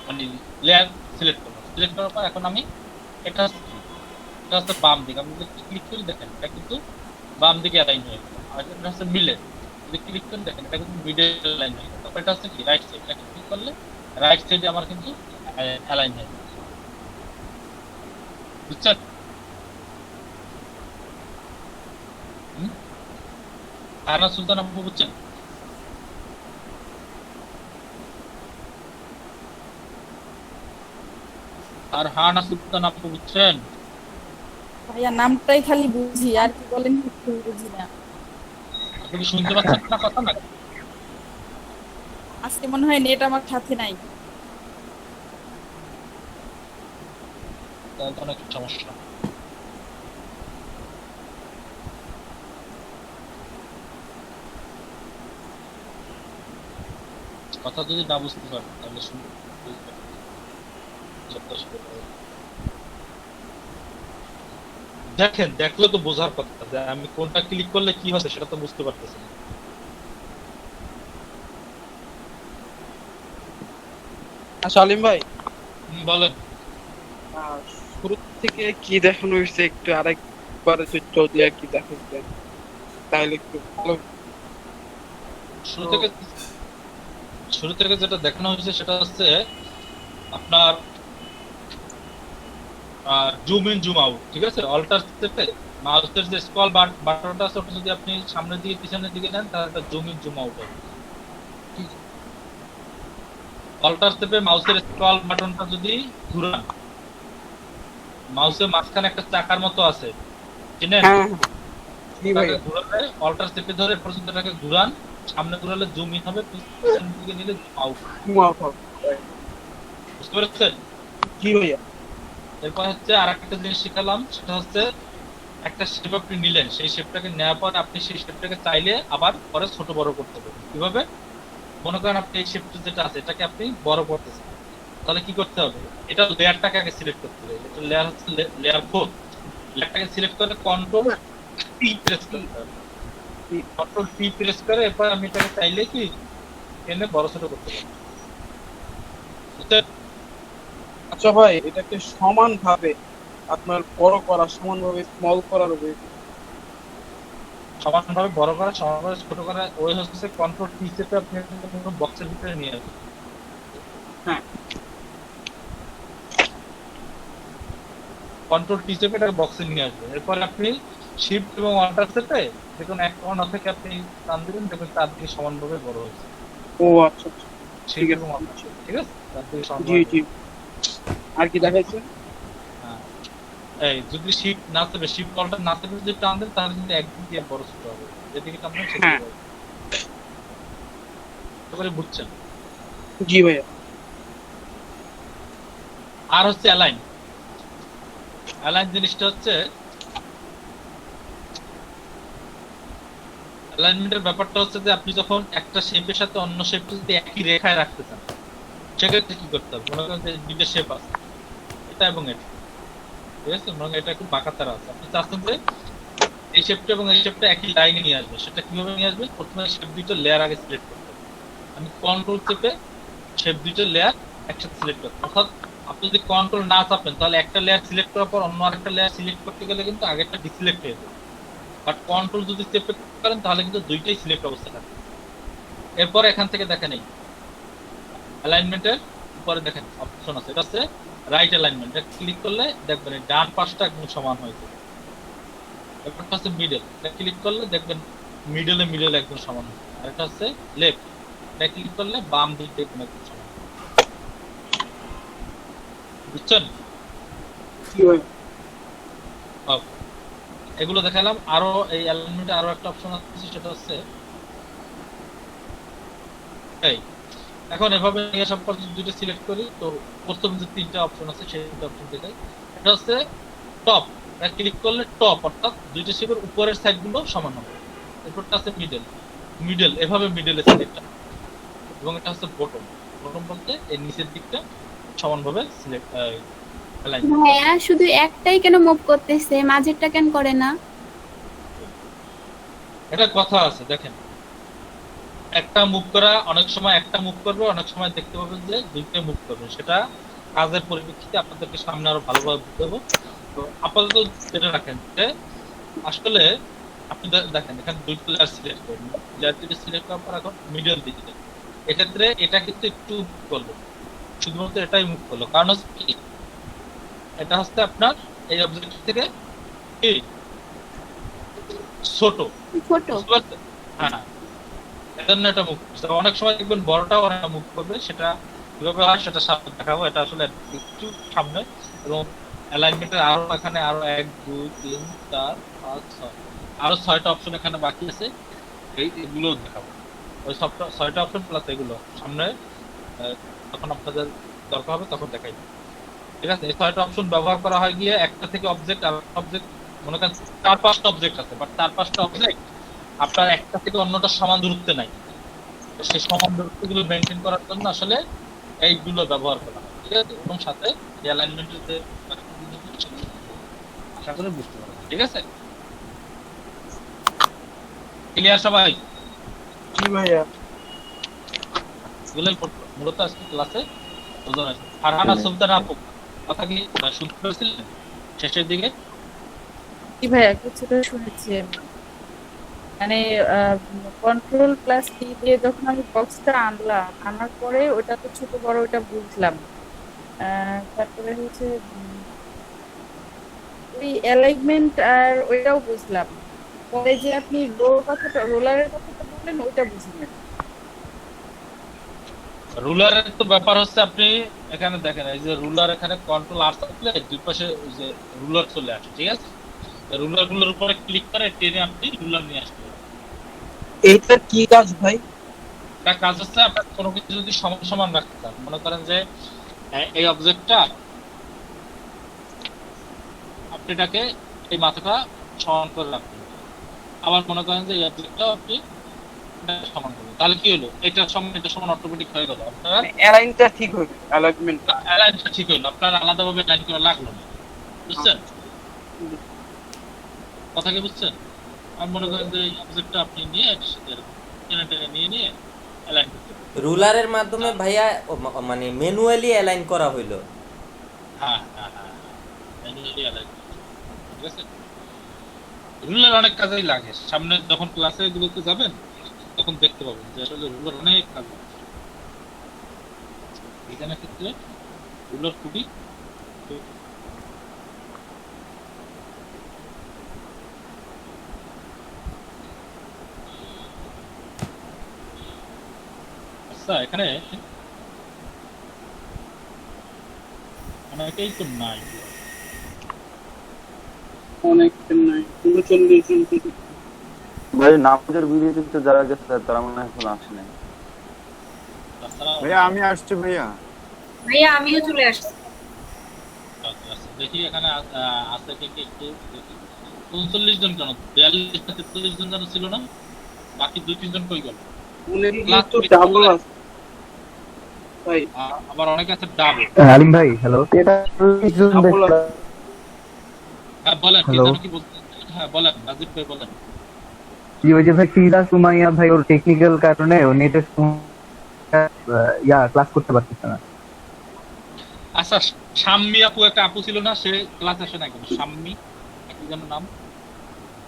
মানে লেয়ার সিলেক্ট করব। সিলেক্ট করার পর এখন আমি এটা হচ্ছে বাম দিকে আমি যদি ক্লিক করি দেখেন এটা কিন্তু বাম দিকে অ্যালাইন হয়ে গেল। আর এটা হচ্ছে মিলে যদি ক্লিক করি দেখেন এটা কিন্তু মিডল অ্যালাইন হয়ে গেল। তারপর এটা হচ্ছে কি রাইট সাইড, এটাকে ক্লিক করলে রাইট সাইডে আমার কিন্তু অ্যালাইন হয়ে গেল। বুঝছেন? ফারহানা সুলতান আপু বুঝছেন? ফারহানা সুলতান আপু বুঝছেন? ভাইয়া নামটাই খালি বুঝি, আর কি বলেন কিছু বুঝি না। আপনি কি শুনতে পাচ্ছেন না কথা না? আজকে মনে হয় নেট আমার সাথে নাই। তাহলে তো অনেক সমস্যা। কথা যদি না বুঝতে পারেন তাহলে দেখেন, দেখলে তো বোঝার কথা যে আমি কোনটা ক্লিক করলে কি হচ্ছে সেটা তো বুঝতে পারতেছি না। আচ্ছা আলিম ভাই, বলেন শুরু থেকে কি দেখানো হয়েছে একটু আরেকবার যদি আর কি দেখাইতেন তাহলে একটু ভালো। শুরু থেকে যেটা দেখানো হয়েছে সেটা হচ্ছে আপনার জুম ইন জুম আউট, ঠিক আছে? অল্টার স্টেপে মাউসের যে স্ক্রল বাটনটা আছে ওটা যদি আপনি সামনের দিকে পিছনের দিকে নেন তাহলে এটা জুম ইন জুম আউট হবে। অল্টার স্টেপে মাউসের স্ক্রল বাটনটা যদি ঘুরান, মাউসের মাঝখানে একটা চাকার মতো আছে, চিনেন? ঘুরালে অল্টার স্টেপে ধরে পর্যন্ত এটাকে ঘুরান, সামনে ঘুরালে জুম ইন হবে, পিছনের দিকে নিলে জুম আউট। বুঝতে পেরেছেন? কি ভাইয়া? এরপর হচ্ছে আরেকটা জিনিস শিখালাম, সেটা হচ্ছে একটা শেপ আপনি নিলেন, সেই শেপটাকে নেওয়ার পর আপনি সেই শেপটাকে চাইলে আবার পরে ছোট বড় করতে পারবেন। কিভাবে? মনে করেন আপনি এই শেপটা যেটা আছে এটাকে আপনি বড় করতেছেন, তাহলে কি করতে হবে? এটা লেয়ারটাকে আগে সিলেক্ট করতে হবে। এটা লেয়ার হচ্ছে লেয়ার 4। লেয়ারটাকে সিলেক্ট করে কন্ট্রোল টি প্রেস করতে হবে। কন্ট্রোল টি প্রেস করে এরপর আমি এটাকে চাইলে কি এনে বড় ছোট করতে পারি। বুঝছেন? আচ্ছা ভাই, এটাকে সমানভাবে আপনার বড় করা, সমানভাবে স্মল করার উপায় কি? সমানভাবে বড় করা, সমানভাবে ছোট করা, ওই হচ্ছে কন্ট্রোল টি চেপে আপনি বক্সের ভিতরে নিয়ে আসবেন। হ্যাঁ, কন্ট্রোল টি চেপে এটাকে বক্সে নিয়ে আসবেন। এরপর আপনি শিফট এবং অল্টার চেপে দেখুন এক কর্নার থেকে আপনি টান দিবেন, দেখুন তার দিকে সমানভাবে বড় হয়েছে। ও আচ্ছা আচ্ছা, ঠিক শিফট আছে। এবং অল্টার, ঠিক আছে? তার দিকে জি সমানভাবে। জি। আর কি দেখাইছেন? হ্যাঁ, এই যদি শিফট না চেপে, শিফট অল্টার না চেপে যদি টান দেন তাহলে কিন্তু একদিক দিয়ে বড় ছোট হবে। যেদিকে টানবেন সেদিকে হ্যাঁ। বড়। এবারে বুঝছেন? জি ভাইয়া। আর হচ্ছে অ্যালাইন। অ্যালাইন জিনিসটা হচ্ছে, অ্যালাইনমেন্টের ব্যাপারটা হচ্ছে যে আপনি যখন একটা শেপের সাথে অন্য শেপটা যদি একই রেখায় রাখতে চান সেক্ষেত্রে কি করতে হবে? মনে করেন যে দুইটা শেপ আছে, এটা এবং এটা, ঠিক আছে? মনে করেন এটা একটু বাঁকা তারা আছে, আপনি চাচ্ছেন যে এই শেপটা এবং এই শেপটা একই লাইনে নিয়ে আসবে। সেটা কিভাবে নিয়ে আসবে? প্রথমে শেপ দুইটা লেয়ার আগে সিলেক্ট করতে হবে। আমি কন্ট্রোল চেপে শেপ দুইটা লেয়ার একসাথে সিলেক্ট করতে, অর্থাৎ আপনি যদি কন্ট্রোল না চাপেন তাহলে একটা লেয়ার সিলেক্ট করার পর অন্য আরেকটা লেয়ার সিলেক্ট করতে গেলে কিন্তু আগেরটা ডিসিলেক্ট হয়ে যাবে। বাট কন্ট্রোল যদি চেপে করেন তাহলে কিন্তু দুইটাই সিলেক্ট অবস্থা থাকে। এরপর এখান থেকে দেখেন এই অ্যালাইনমেন্টের উপরে দেখেন অপশন আছে, এটা হচ্ছে রাইট অ্যালাইনমেন্ট। এটা ক্লিক করলে দেখবেন এই ডান পাশটা একদম সমান হয়ে যাবে। ব্যাপারটা হচ্ছে মিডল, এটা ক্লিক করলে দেখবেন মিডল একদম সমান হবে। আর এটা হচ্ছে লেফট, এটা ক্লিক করলে বাম দিক দেখবেন একদম সমান হবে। বুঝছেন? কি ভাই? ওকে, এগুলো দেখালাম। আরো এই অ্যালাইনমেন্টে আরো একটা অপশন আছে, সেটা হচ্ছে এই। এখন এভাবে নিয়ে সব দুটো সিলেক্ট করি, তো প্রথম যে তিনটা অপশন আছে সেই তিনটা অপশন দেখাই। এটা হচ্ছে টপ, এটা ক্লিক করলে টপ, অর্থাৎ দুইটা শেপের উপরের সাইড গুলো সমান হবে। এরপরটা আছে মিডল, এভাবে মিডলে সিলেক্ট, এবং এটা হচ্ছে বটম বলতে এর নিচের দিকটা সমানভাবে সিলেক্ট অ্যালাইন। ভাইয়া শুধু একটাই কেন মুভ করতেছে, মাঝেরটা কেন করে না? এটা কথা আছে, দেখেন একটা মুভ করা, অনেক সময় একটা মুভ করবে, অনেক সময় দেখতে পাবেন যে দুইটা মুভ করবে। সেটা কাজের পরিপ্রেক্ষিতে আপনাদেরকে সামনে আরো ভালোভাবে বুঝতে হবে। তো আপাতত যেটা রাখেন যে আসলে আপনি দেখেন এখানে দুইটা লেয়ার সিলেক্ট করবেন, লেয়ার দুটো সিলেক্ট করার পর এখন মিডল দিকে এক্ষেত্রে এটা কিন্তু একটু মুভ করলো, শুধুমাত্র এটাই মুভ করলো। কারণ হচ্ছে কি, এটা হচ্ছে আপনার এই অবজেক্ট থেকে কি ছোট, বুঝতে পারছেন? হ্যাঁ, এজন্য এটা মুভ করছে। অনেক সময় দেখবেন বড়টাও অনেক মুভ করবে, সেটা কিভাবে হয় সেটা সামনে দেখাবো। এটা আসলে একটু সামনে, এবং অ্যালাইনমেন্টের আরো এখানে আরো 1 2 3 4 5 6 আরো 6টা অপশন এখানে বাকি আছে, এগুলো দেখাবো। ওই সবটা 6টা অপশন প্লাস এগুলো সামনে যখন আপনাদের দরকার হবে তখন দেখাই। ঠিক আছে? এই 6টা অপশন ব্যবহার করা হয় গিয়ে একটা থেকে অবজেক্ট আর অবজেক্ট, মনে করেন 4-5টা অবজেক্ট আছে, বাট 4-5টা অবজেক্ট আপনার একটা থেকে অন্যটা সমান দূরত্বে নাই। সেই সমান দূরত্বগুলো মেনটেন করার জন্য আসলে এইগুলো ব্যবহার করা হয়। ঠিক আছে? এবং সাথে অ্যালাইনমেন্টের যে আশা করে বুঝতে পারবেন। ঠিক আছে? ক্লিয়ার সবাই? জি ভাইয়া। এগুলোই মূলত আজকে ক্লাসে বোঝানো হয়েছে। ফারহানা সুলতানা আপু কথা কি শুনতে পেরেছিলেন শেষের দিকে? কি ভাইয়া কিছুটা শুনেছি আমি। মানে কন্ট্রোল প্লাস টি দিয়ে যখন আমি বক্সটা আনার পরে ওটা তো ছোট বড় ওটা বুঝলাম। তারপরে হচ্ছে ওই অ্যালাইনমেন্ট আর ওইটাও বুঝলাম। পরে যে আপনি রোলারের কথাটা বললেন ওইটা বুঝলেন। রুলারের তো ব্যাপার হচ্ছে আপনি এখানে দেখেন এই যে রুলার, এখানে কন্ট্রোল আর থাকলে দুই পাশে যে রুলার চলে আসে। ঠিক আছে? রুলার গুলোর উপরে ক্লিক করে টেনে আপনি রুলার নিয়ে আসতে পারেন। এইটার কি কাজ ভাই? এটা কাজ হচ্ছে আপনার কোনো কিছু যদি সমান সমান রাখতে চান, মনে করেন যে এই অবজেক্টটা আপনি এটাকে এই মাথাটা সমান করে রাখবেন। আবার মনে করেন যে এই অবজেক্টটা আপনি সমান করবো, তাহলে কি হলো, এটার সমান অটোমেটিক হয়ে গেল, আপনার অ্যালাইনটা ঠিক হইলো, অ্যালাইনমেন্টটা অ্যালাইনটা ঠিক হলো, আপনার আলাদাভাবে লাইন করা লাগলো না, বুঝছেন কথা কি বুঝছেন? আমি মনে করেন যে এই অবজেক্টটা আপনি নিয়ে এটার সাথে টেনে টেনে নিয়ে অ্যালাইন করতে পারেন। রুলারের মাধ্যমে ভাইয়া মানে ম্যানুয়ালি অ্যালাইন করা হইলো। হ্যাঁ হ্যাঁ হ্যাঁ, ম্যানুয়ালি অ্যালাইন, ঠিক আছে। রুলার অনেক কাজেই লাগে, সামনে যখন ক্লাসে এগুলোতে যাবেন তখন দেখতে পাবেন যে আসলে রুলার অনেক কাজ লাগে। ডিজাইনের ক্ষেত্রে রুলার খুবই আচ্ছা। এখানে অনেকেই তো নাই, অনেক নাই 39 জন। ভাই নামাজের ভিডিওতে যারা গেছে তারা মনে হয় এখন আসে নাই। ভাইয়া আমি আসছি ভাইয়া। ভাইয়া আমিও চলে আসছি। দেখি এখানে আছে কে কে একটু দেখি। 39 জন কেন, 42 না 43 জন যেন ছিল না, বাকি 2-3 জন কই গেল? তো ডাবল আছে ভাই, আবার অনেক আছে ডাবল। আলিম ভাই হ্যালো, এটা হ্যাঁ বলেন, কি Hello? জানো কি বলতে? হ্যাঁ বলেন রাজীব ভাই বলেন। কি ওই যে ভাই ফিরাজ সুমাইয়া ভাই ওর টেকনিক্যাল কারণে ও নেটের ক্লাস করতে পারতেছে না। আচ্ছা, শাম্মী আপু একটা আপু ছিল না, সে ক্লাস আসে না কেন? শাম্মী কি যেন নাম,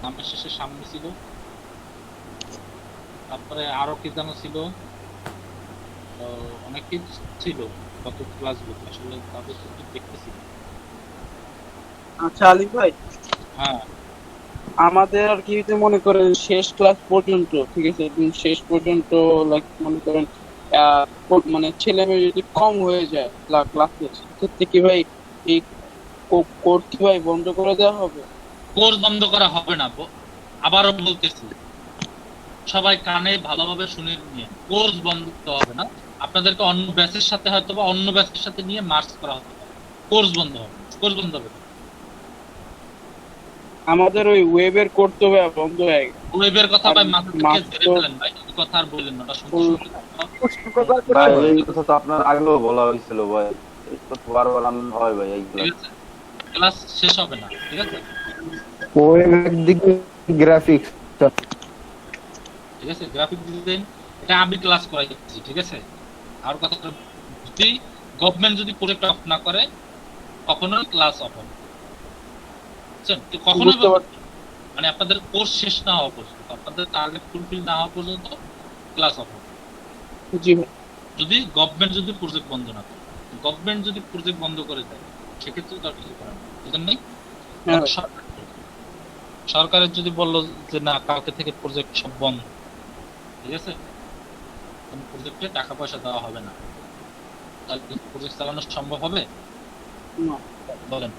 নামের শেষে শাম্মী ছিল, তারপরে আরো কি যেন ছিল, অনেকেই ছিল কত ক্লাসগুলো, আসলে তাদের তো দেখতেছি। আচ্ছা আলিফ ভাই, হ্যাঁ আমাদের আর কি মনে করেন শেষ ক্লাস পর্যন্ত, ঠিক আছে, একদম শেষ পর্যন্ত লাইক মনে করেন মানে ছেলে মেয়ে যদি কম হয়ে যায় ক্লাসে, সেক্ষেত্রে কি ভাই এই কোর্স কি ভাই বন্ধ করে দেওয়া হবে? কোর্স বন্ধ করা হবে না, আবারও বলতেছি, সবাই কানে ভালোভাবে শুনে নিয়ে, কোর্স বন্ধ হবে না, আপনাদেরকে অন্য ব্যাচের সাথে হয়তো বা অন্য ব্যাচের সাথে নিয়ে মার্চ করা হতে পারে, কোর্স বন্ধ হবে, কোর্স বন্ধ হবে। আমাদের ওই ওয়েবের করতে হবে বন্ধ হয়ে গেছে। ওয়েবের কথা ভাই মাথা থেকে ঝেড়ে ফেলেন ভাই, এই কথা আর বললেন না, ওটা শুনতে ভাই এই কথা তো আপনার আগেও বলা হয়েছিল ভাই, এই কথা বারবার আনলে হয় ভাই এইগুলা। ক্লাস শেষ হবে না, ঠিক আছে। ওই একদিকে গ্রাফিক্স, ঠিক আছে, গ্রাফিক ডিজাইন এটা আমি ক্লাস করাইছি, ঠিক আছে। আর কথা, যদি গভর্নমেন্ট যদি প্রজেক্ট অফ না করে কখনোই ক্লাস অফ হবে, বুঝছেন? কখনোই মানে আপনাদের কোর্স শেষ না হওয়া পর্যন্ত, আপনাদের টার্গেট ফুলফিল না হওয়া পর্যন্ত ক্লাস অফ হবে। জি ভাই, যদি গভর্নমেন্ট যদি প্রজেক্ট বন্ধ না করে, গভর্নমেন্ট যদি প্রজেক্ট বন্ধ করে দেয় সেক্ষেত্রে তার কিছু করার নেই, বুঝলেন নাই? সরকারের যদি বললো যে না কালকে থেকে প্রজেক্ট সব বন্ধ, ঠিক আছে, প্রজেক্টে টাকা পয়সা দেওয়া হবে না, তাহলে প্রজেক্ট চালানো সম্ভব হবে? বলেন।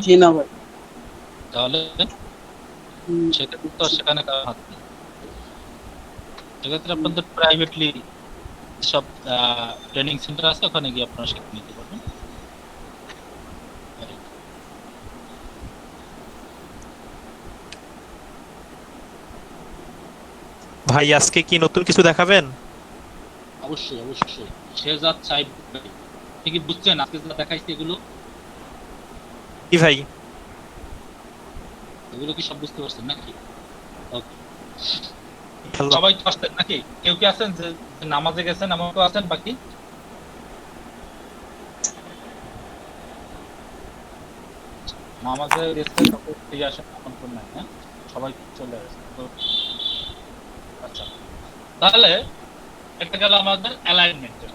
জি না ভাই। তাহলে সেক্ষেত্রে তো সেখানে কারো হাত নেই, সেক্ষেত্রে আপনাদের প্রাইভেটলি সব ট্রেনিং সেন্টার আছে, ওখানে গিয়ে আপনারা শিখে নিতে পারবেন। ভাই আজকে কি নতুন কিছু দেখাবেন? অবশ্যই অবশ্যই, সে যা চাই ঠিকই বুঝছেন, আজকে যা দেখাইছি এগুলো কি ভাই, এগুলো কি সব বুঝতে পারছেন নাকি? সবাই তো আসছেন নাকি? কেউ কি আছেন যে নামাজে গেছেন, আমাকে আছেন বাকি? নামাজে গেছেন আসেন, হ্যাঁ সবাই চলে আসেন। আচ্ছা, তাহলে এটা গেল আমাদের অ্যালাইনমেন্টের,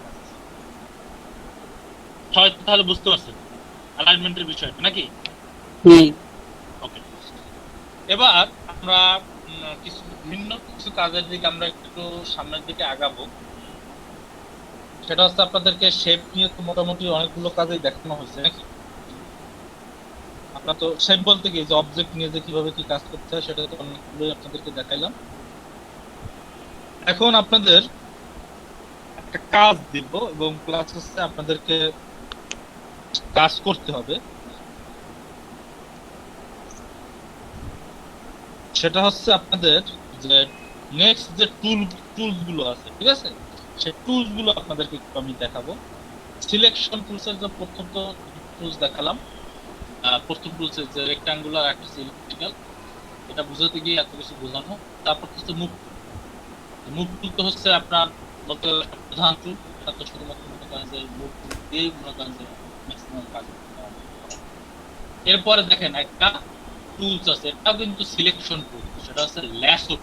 সবাই তাহলে বুঝতে পারছেন অ্যালাইনমেন্টের বিষয়টা নাকি? ওকে, এবার আমরা কিছু ভিন্ন কিছু কাজের দিকে আমরা একটু সামনের দিকে আগাবো। সেটা হচ্ছে আপনাদেরকে শেপ নিয়ে তো মোটামুটি অনেকগুলো কাজেই দেখানো হয়েছে নাকি? আমরা তো শেপ বলতে কি, যে অবজেক্ট নিয়ে যে কিভাবে কি কাজ করতে হয় সেটা তো অনেকগুলোই আপনাদেরকে দেখাইলাম। এখন আপনাদের একটা কাজ দিব এবং প্লাস হচ্ছে আপনাদেরকে কাজ করতে হবে। সেটা হচ্ছে আপনাদের যে নেক্সট যে টুলস গুলো আছে, ঠিক আছে, সেই টুলস গুলো আপনাদেরকে একটু আমি দেখাবো। সিলেকশন টুলসের যে প্রথম তো টুলস দেখালাম, প্রথম টুলসের যে রেক্টাঙ্গুলার একটা ইলেকট্রিক্যাল, এটা বুঝাতে গিয়ে এত কিছু বোঝানো। তারপর হচ্ছে মুভ টুল তো হচ্ছে আপনার বলতে গেলে প্রধান টুল, এটা তো শুধুমাত্র মনে করেন যে মুভ টুল দিয়েই মনে করেন যে ম্যাক্সিমাম কাজ করতে হবে। এরপরে দেখেন একটা টুলস আছে, এটাও কিন্তু সিলেকশন টুল, সেটা হচ্ছে ল্যাসো।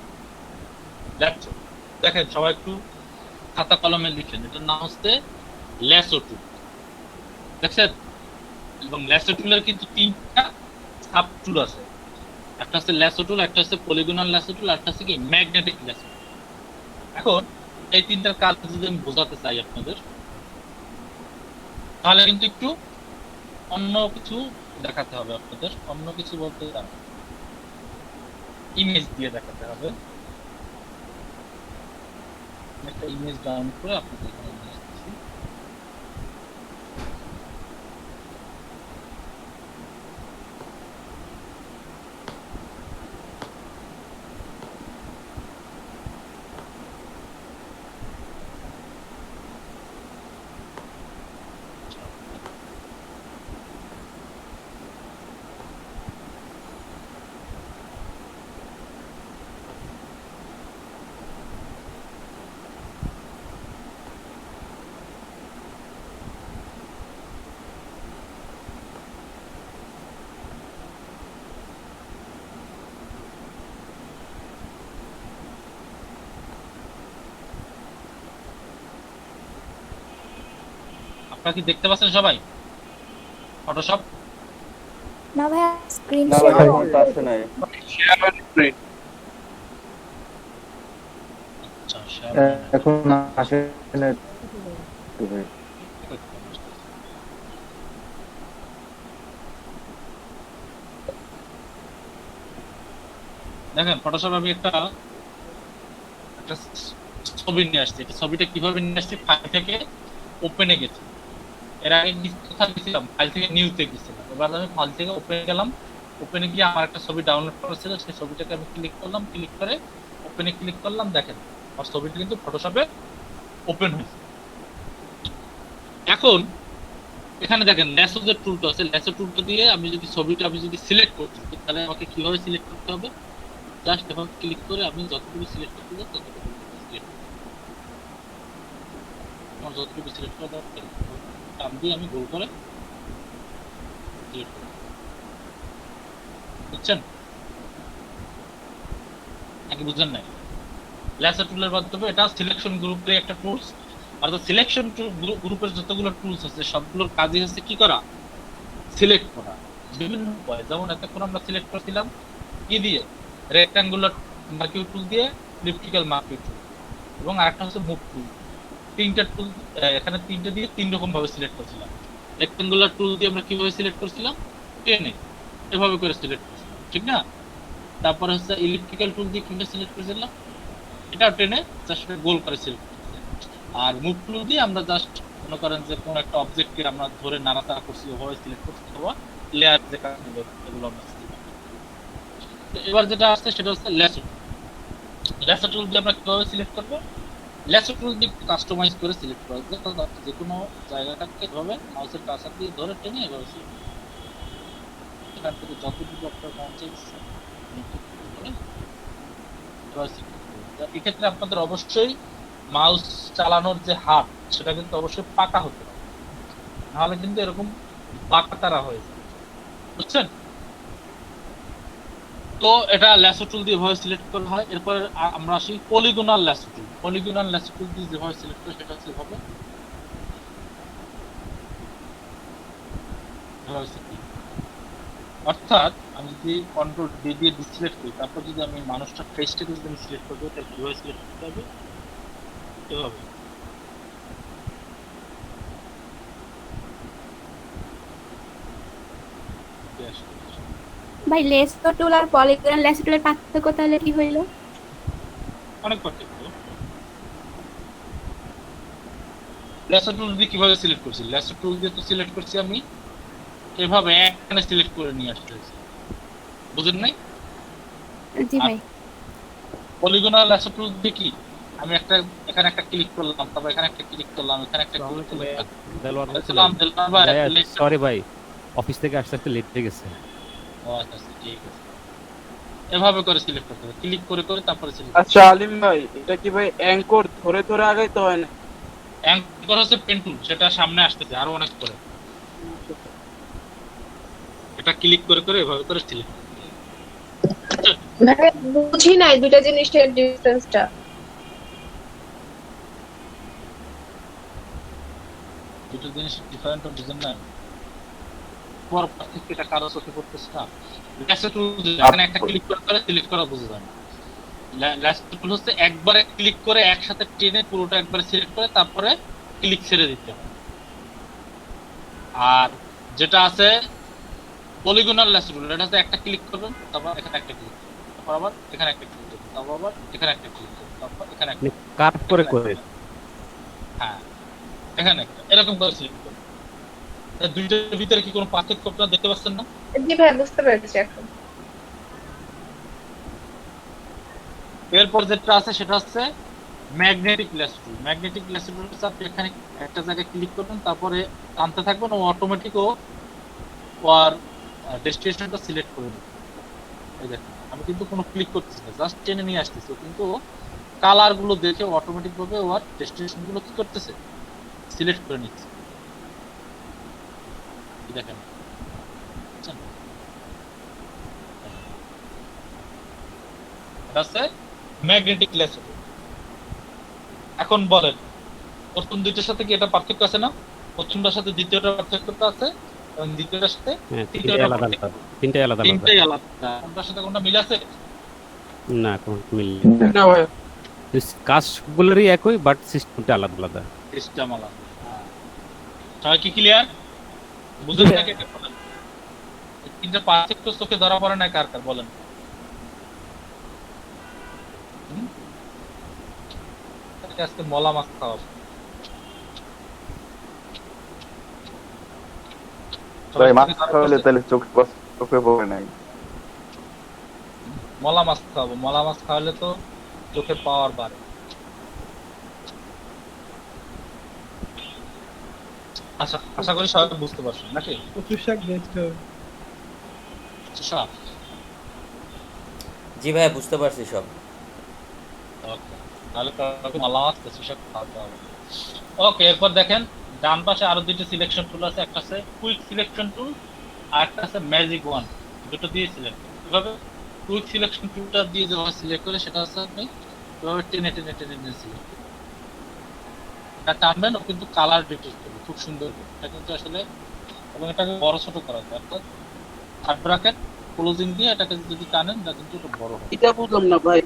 দেখেন সবাই একটু খাতা কলমে লিখেন, এটার নাম হচ্ছে ল্যাসো টুল, দেখছেন? এবং ল্যাসো টুলের কিন্তু তিনটা সাব টুল আছে, একটা হচ্ছে ল্যাসো টুল, একটা হচ্ছে পলিগনাল ল্যাসো টুল, একটা হচ্ছে কি ম্যাগনেটিক ল্যাসো টুল। এখন এই তিনটার কাজ যদি আমি বোঝাতে চাই আপনাদের, তাহলে কিন্তু একটু অন্য কিছু দেখাতে হবে আপনাদের। অন্য কিছু বলতে ইমেজ দিয়ে দেখাতে হবে। একটা ইমেজ ডাউনলোড করে আপনাদের এখানে নিয়ে আসতেছি। আপনারা কি দেখতে পাচ্ছেন সবাই ফটোশপ? না ভাইয়া স্ক্রিন না ভাই, এখনটা আসে নাই। আচ্ছা, এখন আসে না তো ভাই। দেখেন ফটোশপ আমি একটা ছবি নিয়ে আসছি। এটা ছবিটা কিভাবে নিয়ে আসছি, ফাইল থেকে ওপেনে গেছি। এর আগে কোথায় গেছিলাম, ফাইল থেকে নিউতে গেছিলাম। এবার আমি ফাইল থেকে ওপেনে গেলাম, ওপেনে গিয়ে আমার একটা ছবি ডাউনলোড করা ছিল, সেই ছবিটাকে আমি ক্লিক করলাম, ক্লিক করে ওপেনে ক্লিক করলাম। দেখেন আমার ছবিটা কিন্তু ফটোশপে ওপেন হয়েছে। এখন এখানে দেখেন ল্যাসো যে টুলটা আছে, ল্যাসো টুলটা দিয়ে আমি যদি ছবিটা সিলেক্ট করতে চাই, তাহলে আমাকে কিভাবে সিলেক্ট করতে হবে? জাস্ট এখন ক্লিক করে আমি যতটুকু সিলেক্ট করতে চাই ততটুকু সিলেক্ট করব। আমার যতটুকু সিলেক্ট করা দরকার টান দিয়ে আমি গোল করে সিলেক্ট করব। বুঝছেন নাকি বুঝছেন না? ল্যাসো টুলের মাধ্যমে এটা সিলেকশন গ্রুপের একটা টুলস। আর সিলেকশন গ্রুপের যতগুলো টুলস আছে সবগুলোর কাজই হচ্ছে কি করা, সিলেক্ট করা বিভিন্ন উপায়। যেমন এতক্ষণ আমরা সিলেক্ট করছিলাম কি দিয়ে, রেক্টাঙ্গুলার মার্কিং টুল দিয়ে, ইলিপ্টিক্যাল মার্কিং টুল, এবং আরেকটা হচ্ছে মুভ টুল। তিনটা টুল এখানে তিনটা দিয়ে তিন রকম ভাবে সিলেক্ট করছিলাম। রেক্টাঙ্গুলার টুল দিয়ে আমরা কিভাবে সিলেক্ট করছিলাম, টেনে এভাবে করে সিলেক্ট করছিলাম, ঠিক না? তারপরে হচ্ছে ইলিপ্টিক্যাল টুল দিয়ে কিভাবে সিলেক্ট করছিলাম, এটা টেনে জাস্ট গোল করে সিলেক্ট করছিলাম। আর মুভ টুল দিয়ে আমরা জাস্ট মনে করেন যে কোনো একটা অবজেক্টকে আমরা ধরে নাড়াচাড়া করছি, ওভাবে সিলেক্ট করছি, অথবা লেয়ার যে কাজগুলো এগুলো আমরা সিলেক্ট করছি। এবার যেটা আসছে সেটা হচ্ছে ল্যাসো টুল। ল্যাসো টুল দিয়ে আমরা কিভাবে সিলেক্ট করব, ল্যাসো টুল দিয়ে কাস্টমাইজ করে সিলেক্ট করা যায়। যে কোনো জায়গাটাকে এভাবে মাউসের কার্সার দিয়ে ধরে টেনে এভাবে সিলেক্ট করব। এখান থেকে যতটুকু আপনার মন চাইছে এক্ষেত্রে আপনাদের অবশ্যই মাউস চালানোর যে হাত সেটা কিন্তু অবশ্যই পাকা হতে হবে, নাহলে কিন্তু এরকম পাকা তারা হয়ে যায়। বুঝছেন? তো এটা ল্যাসো টুল দিয়ে ভাবে সিলেক্ট করা হয়। এরপর আমরা আসি পলিগনাল ল্যাসো টুল। পলিগনাল ল্যাসো টুল দিয়ে যেভাবে সিলেক্ট করে সেটা হচ্ছে হবে অর্থাৎ আমি যদি কন্ট্রোল ডি দিয়ে ডিসিলেক্ট করি, তারপর যদি আমি মানুষটার ফেসটাকে যদি আমি সিলেক্ট করবো, তাহলে কিভাবে সিলেক্ট করতে হবে, এভাবে। ভাই লেসো টুল আর পলিগন লেসো টুলের পার্থক্য তাহলে কি হইলো? অনেক পার্থক্য। ল্যাসো টুল দিয়ে কিভাবে সিলেক্ট করছি, ল্যাসো টুল দিয়ে তো সিলেক্ট করছি আমি এভাবে এখানে সিলেক্ট করে নিয়ে আসতে হয়েছে। বুঝেন নাই? জি ভাই। পলিগনাল ল্যাসো টুল দিয়ে কি আমি একটা এখানে একটা ক্লিক করলাম, তারপর এখানে একটা ক্লিক করলাম, এখানে একটা ক্লিক করলাম। সরি ভাই, অফিস থেকে আসতে আসতে লেট হয়ে গেছে। ও আচ্ছা ঠিক আছে, এভাবে করে সিলেক্ট করতে হবে, ক্লিক করে করে তারপরে সিলেক্ট। আচ্ছা আলিম ভাই, এটা কি ভাই অ্যাঙ্কর ধরে ধরে আগাইতে হয় না? অ্যাঙ্কর হচ্ছে পেন টুল, সেটা সামনে আসতেছে আরো অনেক করে, এটা ক্লিক করে করে এভাবে করে সিলেক্ট। মানে বুঝি নাই দুইটা জিনিসের ডিফারেন্সটা। দুটো জিনিস ডিফারেন্ট অফ বুঝেন না, পর থেকে এটা কারো চোখে পড়তেছে না। ল্যাসো টুল এখানে একটা ক্লিক করে করে সিলেক্ট করা বুঝে যায় না। ল্যাসো টুল হচ্ছে একবারে ক্লিক করে একসাথে টেনে পুরোটা একবারে সিলেক্ট করে তারপরে ক্লিক ছেড়ে দিতে হবে। আর যেটা আছে পলিগনাল ল্যাসো টুল, এটা হচ্ছে একটা ক্লিক করবেন, তারপর এখানে একটা ক্লিক করবেন, তারপর আবার এখানে একটা ক্লিক করবেন, তারপর আবার এখানে একটা ক্লিক করবেন, তারপর এখানে একটা, কাট করে করে হ্যাঁ এখানে একটা, এরকম করে সিলেক্ট করবেন। এই দুইটার ভিতরে কি কোনো পার্থক্য আপনারা দেখতে পাচ্ছেন না? জি ভাই, বুঝতে পেরেছি এখন। এরপর যেটা আছে সেটা হচ্ছে ম্যাগনেটিক ল্যাসো টুল। ম্যাগনেটিক ল্যাসো টুল হচ্ছে আপনি এখানে একটা জায়গায় ক্লিক করবেন, তারপরে টানতে থাকবেন, ও অটোমেটিক ওর ডেস্টিনেশনটা সিলেক্ট করে নেবে। এই দেখেন আমি কিন্তু কোনো ক্লিক করতেছি না, জাস্ট টেনে নিয়ে আসতেছি, কিন্তু কালার গুলো দেখে অটোমেটিক ভাবে ওর ডেস্টিনেশন গুলো কি করতেছে, সিলেক্ট করে নিচ্ছে। দেখেন এটা হচ্ছে ম্যাগনেটিক ল্যাসো টুল। এখন বলেন প্রথম দুইটার সাথে কি এটা পার্থক্য আছে না? প্রথমটার সাথে দ্বিতীয়টার পার্থক্য আছে, এবং দ্বিতীয়টার সাথে তৃতীয়টার আলাদা পার্থক্য। আলাদা, তিনটাই আলাদা আলাদা। তিনটাই আলাদা, কোনটার সাথে কোনটা মিল আছে? না কোনো মিল না ভাই, নেই। কাজগুলোরই একই, বাট সিস্টেমটা আলাদা আলাদা। সিস্টেম আলাদা। সবাই কি ক্লিয়ার? বুঝলেন নাকি? এটা বলেন, তিনটা পার্থক্য চোখে ধরা পড়ে না কার কার বলেন? আজকে মলা মাছ খাওয়াবো। ভাই মাছ খাওয়ালে তাহলে চোখে পড়ে নাই। মলা মাছ খাওয়াবো, মলা মাছ খাওয়ালে তো চোখের পাওয়ার বাড়ে। আশা করি সবাই বুঝতে পারছেন নাকি? সব জি ভাই বুঝতে পারছি সব। তাহলে মলা মাছ সব খাওয়াতে হবে। ওকে, এরপর দেখেন ডান পাশে আরো দুটো সিলেকশন টুল আছে, একটা আছে কুইক সিলেকশন টুল আর একটা আছে ম্যাজিক ওয়ান। দুটো দিয়ে সিলেক্ট কিভাবে? কুইক সিলেকশন টুলটা দিয়ে যখন সিলেক্ট করে সেটা হচ্ছে আপনি কিভাবে টেনে টেনে টেনে টেনে সিলেক্ট করবেন। এটা টানবেন, ও কিন্তু কালার ডিটেক্ট করবে খুব সুন্দর। এটা কিন্তু আসলে, এবং এটাকে বড় ছোট করা যায়, অর্থাৎ থার্ড ব্র্যাকেট ক্লোজিং দিয়ে এটাকে যদি টানেন তা কিন্তু এটা বড় হবে। এটা বুঝলাম না ভাই,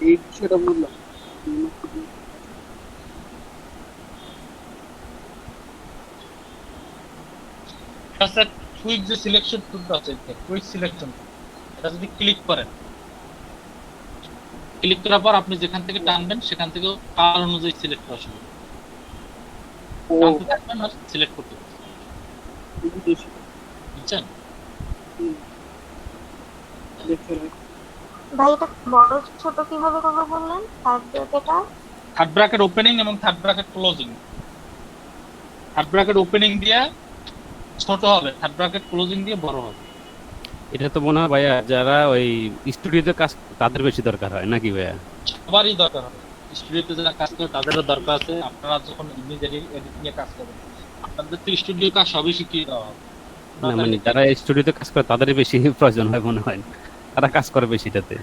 এই বিষয়টা বুঝলাম। আচ্ছা, কুইক যে সিলেকশন টুলটা আছে, কুইক সিলেকশন, এটা যদি ক্লিক করেন, ক্লিক করার পর আপনি যেখান থেকে টানবেন সেখান থেকে কালার অনুযায়ী সিলেক্ট করা শুরু করবেন। টানতে থাকবেন আর সিলেক্ট করতে থাকবেন। বুঝছেন? ভাই এটা বড় ছোট কিভাবে করবো বললেন? থার্ড ব্র্যাকেটটা থার্ড ব্র্যাকেট ওপেনিং এবং third bracket closing. Third bracket opening দিয়ে ছোট হবে, থার্ড ব্র্যাকেট ক্লোজিং দিয়ে বড় হবে। এটা তো মনে হয় ভাইয়া যারা ওই স্টুডিওতে কাজ তাদের বেশি দরকার হয় নাকি ভাইয়া? সবারই দরকার হবে, স্টুডিওতে যারা কাজ করে তাদেরও দরকার আছে। আপনারা যখন ইমেজ এডিটিং এ কাজ করবেন, আপনাদের তো স্টুডিও কাজ সবই শিখিয়ে দেওয়া হবে। না মানে যারা স্টুডিওতে কাজ করে তাদেরই বেশি প্রয়োজন হয় মনে হয়, তারা কাজ করে বেশিটাতে।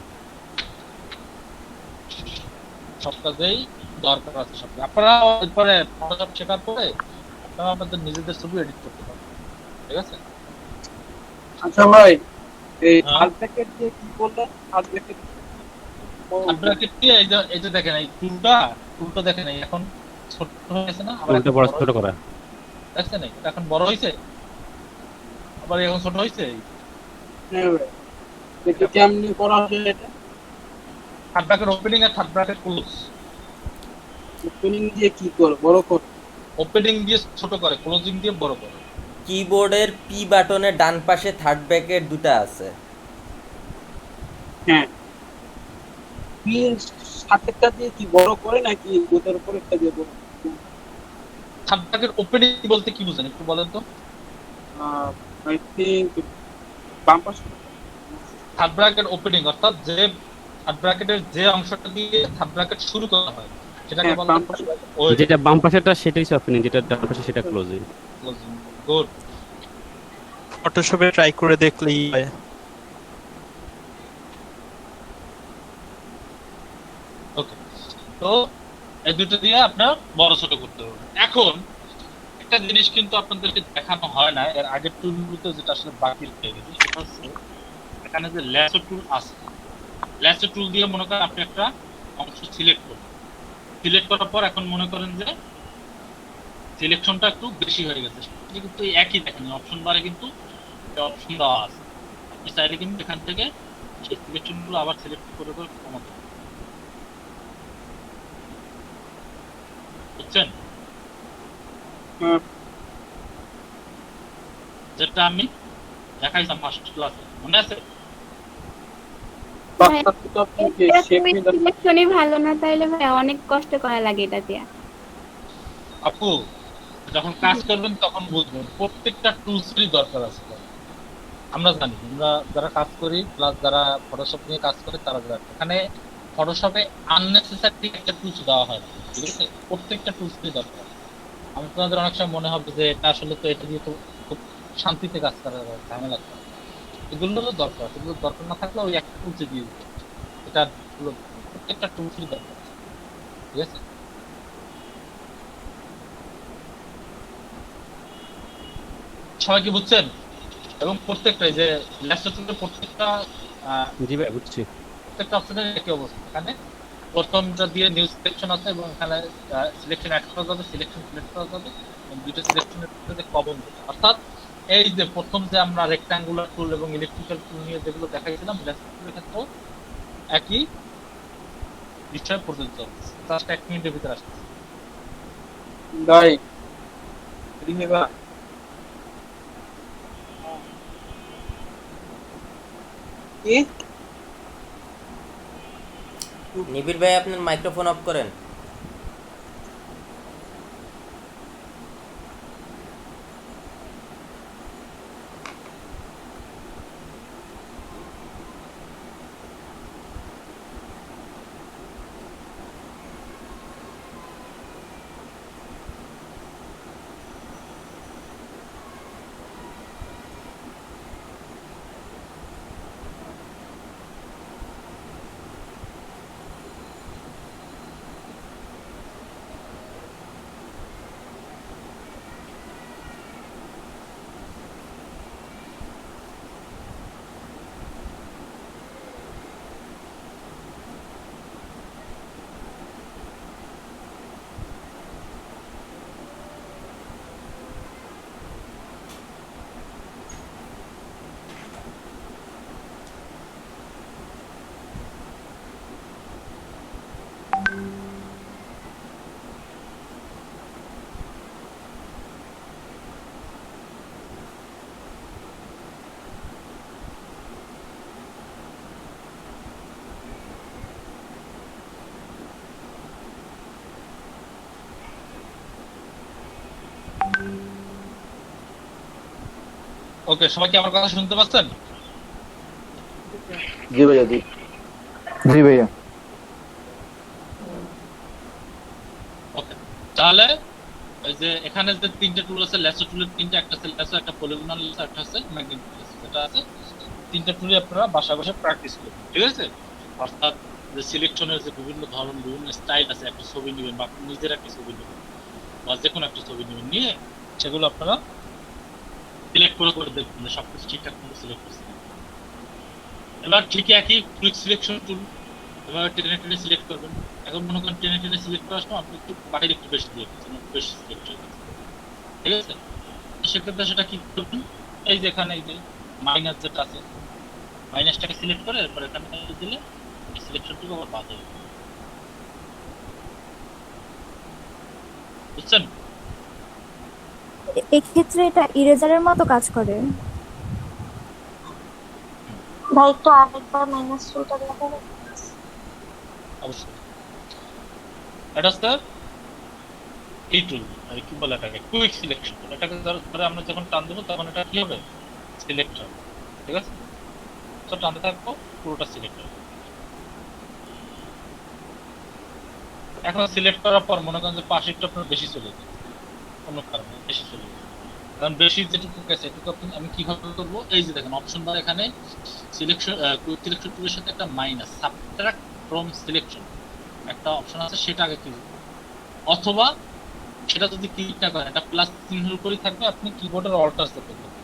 সব কাজেই দরকার আছে সব। আপনারা এরপরে ফটোশপ শেখার পরে আপনারা আপনাদের নিজেদের ছবি এডিট করতে পারবেন, ঠিক আছে? আচ্ছা ভাই, এই থার্ড ব্র্যাকেট দিয়ে কি বললেন? থার্ড ব্র্যাকেট দিয়ে এই যে দেখেন এই টুলটা দেখেন এখন ছোট হয়ে গেছে না, আবার বড় ছোট করা দেখছেন না, এটা এখন বড় হয়েছে আবার এখন ছোট হয়েছে। হ্যাঁ ভাই, এটা কেমনে করা যায়? এটা থার্ড ব্র্যাকেট ওপেনিং আর থার্ড ব্র্যাকেট ক্লোজ। ওপেনিং দিয়ে কি করে? বড় করে? ওপেনিং দিয়ে ছোট করে, ক্লোজিং দিয়ে বড় করে। কিবোর্ডের পি বাটনের ডান পাশে থার্ড ব্র্যাকেট দুটো আছে। হ্যাঁ, বিয়ের সাথেরটা দিয়ে কি বড় করে নাকি ওটার উপর একটা দিয়ে বড়? থার্ড ব্র্যাকেট ওপেনিং বলতে কি বুঝেন একটু বলেন তো? আই থিংক বাম পাশে থার্ড ব্র্যাকেট ওপেনিং অর্থাৎ যে থার্ড ব্র্যাকেটের যে অংশটা দিয়ে থার্ড ব্র্যাকেট শুরু করা হয় সেটাকে বলা হয় যেটা বাম পাশেরটা সেটাই ওপেনিং, যেটা ডান পাশে সেটা ক্লোজিং। গুড। ফটোশপে ট্রাই করে দেখলেই হয়। ওকে, তো এই দুটো দিয়ে আপনার বড় ছোট করতে হবে। এখন একটা জিনিস কিন্তু আপনাদেরকে দেখানো হয় না এর আগের টুলগুলোতে, যেটা আসলে বাকি রয়ে গেছে, সেটা হচ্ছে এখানে যে ল্যাসো টুল আছে, ল্যাসো টুল দিয়ে মনে করেন আপনি একটা অংশ সিলেক্ট করবেন। সিলেক্ট করার পর এখন মনে করেন যে সিলেকশনটা একটু বেশি হয়ে গেছে, কিন্তু একই দেখেন অপশন বারে কিন্তু অপশন দেওয়া আছে। আপনি চাইলে কিন্তু এখান থেকে সেই সিলেকশনগুলো আবার সিলেক্ট করে করে কমাতে পারেন। বুঝছেন? যেটা আমি দেখাইছিলাম ফার্স্ট ক্লাসে, মনে আছে? সিলেকশনই ভালো না তাইলে ভাই অনেক কষ্ট করা লাগে এটা দিয়ে। আপু যখন কাজ করবেন তখন বুঝবেন প্রত্যেকটা টুলসেরই দরকার আছে। আমরা জানি, আমরা যারা কাজ করি প্লাস যারা ফটোশপ নিয়ে কাজ করে তারা জানে এখানে ফটোশপে আননেসেসারি একটা টুলস দেওয়া হয়, ঠিক আছে? প্রত্যেকটা টুলসেরই দরকার। আপনাদের অনেক সময় মনে হবে যে এটা আসলে তো এটা দিয়ে তো খুব শান্তিতে কাজ করা যায়, ঝামেলা করে। এগুলোরও দরকার, এগুলো দরকার না থাকলে ওই একটা টুলসে দিয়ে দিতে, এটা প্রত্যেকটা টুলসেরই দরকার, ঠিক আছে? সবাই কি বুঝছেন? এবং প্রত্যেকটা যে ল্যাপটপের প্রত্যেকটা জি ভাই বুঝছি, প্রত্যেকটা অপশনের একই অবস্থা। এখানে প্রথমটা দিয়ে নিউ সিলেকশন আছে এবং এখানে সিলেকশন অ্যাড করা যাবে, সিলেকশন সিলেক্ট করা যাবে এবং দুটো সিলেকশনের মধ্যে কমন, অর্থাৎ এই যে প্রথম যে আমরা রেক্ট্যাঙ্গুলার টুল এবং ইলেকট্রিক্যাল টুল নিয়ে যেগুলো দেখাইছিলাম ল্যাপটপের ক্ষেত্রেও একই বিষয় প্রযোজ্য। জাস্ট 1 মিনিটের ভিতরে আসছে। ভাই রিমেবা কি নিবিড় ভাই আপনার মাইক্রোফোন অফ করেন। ওকে, সবাই কি আমার কথা শুনতে পাচ্ছেন? জি ভাইয়া, জি জি ভাইয়া। ওকে, তাহলে এই যে এখানে যে তিনটে টুল আছে, ল্যাসো টুলের তিনটে, একটা আছে ল্যাসো, একটা পলিগনাল ল্যাসো, একটা আছে ম্যাগনেটিক ল্যাসো, যেটা আছে তিনটে টুলই আপনারা বাসায় বসে প্র্যাকটিস করবেন, ঠিক আছে? অর্থাৎ যে সিলেকশনের যে বিভিন্ন ধরন, বিভিন্ন স্টাইল আছে, একটা ছবি নেবেন বা নিজের একটা ছবি নেবেন বা যে কোনো একটা ছবি নেবেন, নিয়ে সেগুলো আপনারা সিলেক্ট করে করে দেখবেন যে সবকিছু ঠিকঠাক মতো সিলেক্ট করছে। এবার ঠিক একই কুইক সিলেকশন টুল এবার টেনে টেনে সিলেক্ট করবেন। এখন মনে করেন টেনে টেনে সিলেক্ট করার সময় আপনি একটু বাইরে একটু বেশি দিয়ে দিচ্ছেন, বেশি সিলেক্ট হয়ে গেছে, ঠিক আছে? সেক্ষেত্রে সেটা কি করবেন, এই যে এখানে এই যে মাইনাস যেটা আছে, মাইনাসটাকে সিলেক্ট করে এরপর এখানে দিলে এই সিলেকশনটুকু আবার বাদ হয়ে যাবে। বুঝছেন? এক্ষেত্রে এটা ইরেজারের মতো কাজ করে। ভাই একটু আরেকবার মাইনাস টুলটা দেখাবেন? অবশ্যই এটা হচ্ছে এই টুল আর কি বলে এটাকে কুইক সিলেকশন টুল। এটাকে ধরে আমরা যখন টান দেবো তখন এটা কি হবে সিলেক্ট হবে, ঠিক আছে? তো টানতে থাকবো পুরোটা সিলেক্ট হবে। এখন সিলেক্ট করার পর মনে করেন যে পাশেরটা আপনার বেশি চলে যায়, কোনো কারণে বেশি চলে যায়, কারণ বেশি যেটুকু গেছে এটুকু আমি কিভাবে করবো? এই যে দেখেন অপশন বার এখানে সিলেকশন কুইক সিলেকশন টুলের সাথে একটা মাইনাস সাবট্রাক্ট ফ্রম সিলেকশন একটা অপশন আছে, সেটা আগে ক্লিক করুন। অথবা সেটা যদি ক্লিক না করেন, এটা প্লাস চিহ্নের উপরই থাকবে, আপনি কিবোর্ডের অল্টার চেপে ধরবেন,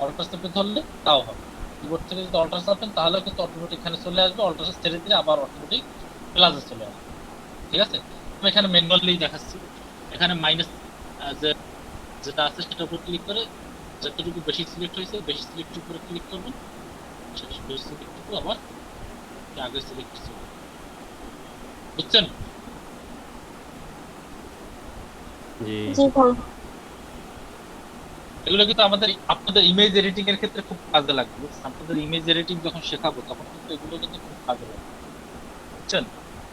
অল্টার চেপে ধরলে তাও হবে। কিবোর্ড থেকে যদি অল্টার চাপেন তাহলে কিন্তু অটোমেটিক এখানে চলে আসবে, অল্টার ছেড়ে দিলে আবার অটোমেটিক প্লাসে চলে আসবে, ঠিক আছে? আমি এখানে ম্যানুয়ালি দেখাচ্ছি। এখানে মাইনাস যেটা আছে সেটার উপর ক্লিক করে যতটুকু বেশি সিলেক্ট হয়েছে বেশি সিলেক্টের উপরে ক্লিক করবেন, বেশি সিলেক্টটুকু আবার আগে সিলেক্ট করবেন, বুঝছেন? এগুলো কিন্তু আপনাদের ইমেজ এডিটিং এর ক্ষেত্রে খুব কাজে লাগবে। আপনাদের ইমেজ এডিটিং যখন শেখাবো তখন কিন্তু এগুলো কিন্তু খুব কাজে লাগবে, বুঝছেন?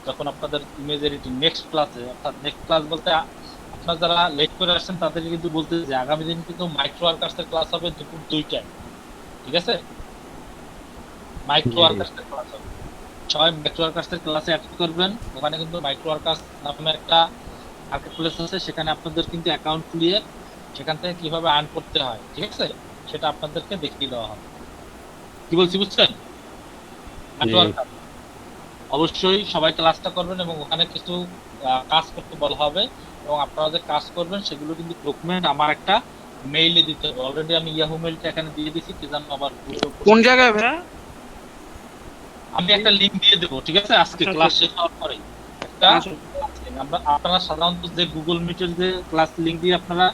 যখন আপনাদের ইমেজ এডিটিং নেক্সট ক্লাসে, অর্থাৎ নেক্সট ক্লাস বলতে আপনারা যারা লেট করে আসছেন তাদেরকে কিন্তু বলতে যে আগামী দিন কিন্তু মাইক্রো ওয়ার্কার্সের ক্লাস হবে দুপুর 2টায়, ঠিক আছে? মাইক্রো ওয়ার্কার্সের ক্লাস হবে, সবাই মাইক্রো ওয়ার্কার্সের ক্লাসে অ্যাড করবেন। ওখানে কিন্তু মাইক্রো ওয়ার্কার্স নামে একটা মার্কেট প্লেস আছে, সেখানে আপনাদের কিন্তু অ্যাকাউন্ট খুলিয়ে সেখান থেকে কিভাবে আর্ন করতে হয়, ঠিক আছে? সেটা আপনাদেরকে দেখিয়ে দেওয়া হবে। কি বলছি বুঝছেন? অবশ্যই সবাই ক্লাসটা করবেন এবং ওখানে কিছু কাজ করতে বলা হবে এবং আপনারা যে কাজ করবেন সেগুলো কিন্তু ডকুমেন্ট আমার একটা মেইলে দিতে হবে। অলরেডি আমি ইয়াহু মেইলটা এখানে দিয়ে দিয়েছি, কি জানো আবার কোন জায়গায় ভাই? আমি একটা লিংক দিয়ে দেবো, ঠিক আছে? আজকে ক্লাস শেষ হওয়ার পরে একটা আপনারা সাধারণত যে গুগল মিটের যে ক্লাস লিংক দিয়ে আপনারা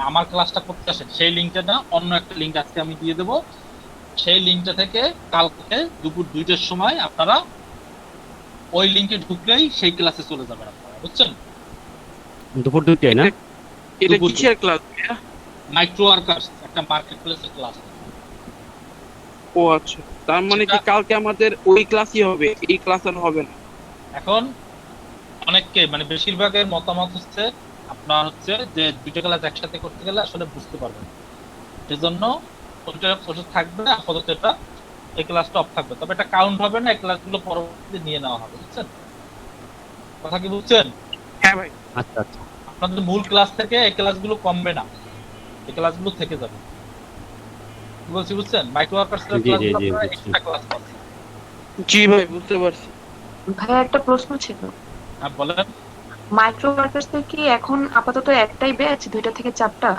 আমার ক্লাসটা করতে আসেন, সেই লিংকটা না অন্য একটা লিংক আজকে আমি দিয়ে দেবো। সেই লিংকটা থেকে কালকে দুপুর 2টার সময় আপনারা ওই লিংকে ঢুকলেই সেই ক্লাসে চলে যাবেন আপনারা, বুঝছেন? দুপুর 2টায় না? এটা কিসের ক্লাস? মাইক্রো ওয়ার্কার্স একটা মার্কেট প্লেসের ক্লাস। ও আচ্ছা, তার মানে কি কালকে আমাদের ওই ক্লাসই হবে, এই ক্লাস আর হবে না? এখন অনেককে মানে বেশিরভাগের মতামত হচ্ছে আপনার হচ্ছে যে দুইটা ক্লাস একসাথে করতে গেলে আসলে বুঝতে পারবেন, সেজন্য ওটা থাকবে আপাতত, এটা এই ক্লাসটা অফ থাকবে, তবে এটা কাউন্ট হবে না, এই ক্লাসগুলো পরবর্তীতে নিয়ে নেওয়া হবে, বুঝছেন? কথা কি বুঝছেন? হ্যাঁ ভাই। আচ্ছা আচ্ছা, আপনাদের মূল ক্লাস থেকে এই ক্লাসগুলো কমবে না, এই ক্লাসগুলো থেকে যাবে। কি বলছি বুঝছেন? মাইক্রো ওয়ার্কার্স এর ক্লাসগুলো আপনারা এক্সট্রা ক্লাস পাচ্ছেন। জি ভাই, বুঝতে পারছি। ভাই একটা প্রশ্ন ছিল। হ্যাঁ বলেন। মাইক্রো ওয়ার্কার্স কি এখন আপাতত একটাই ব্যাচ, 2টা থেকে 4টা?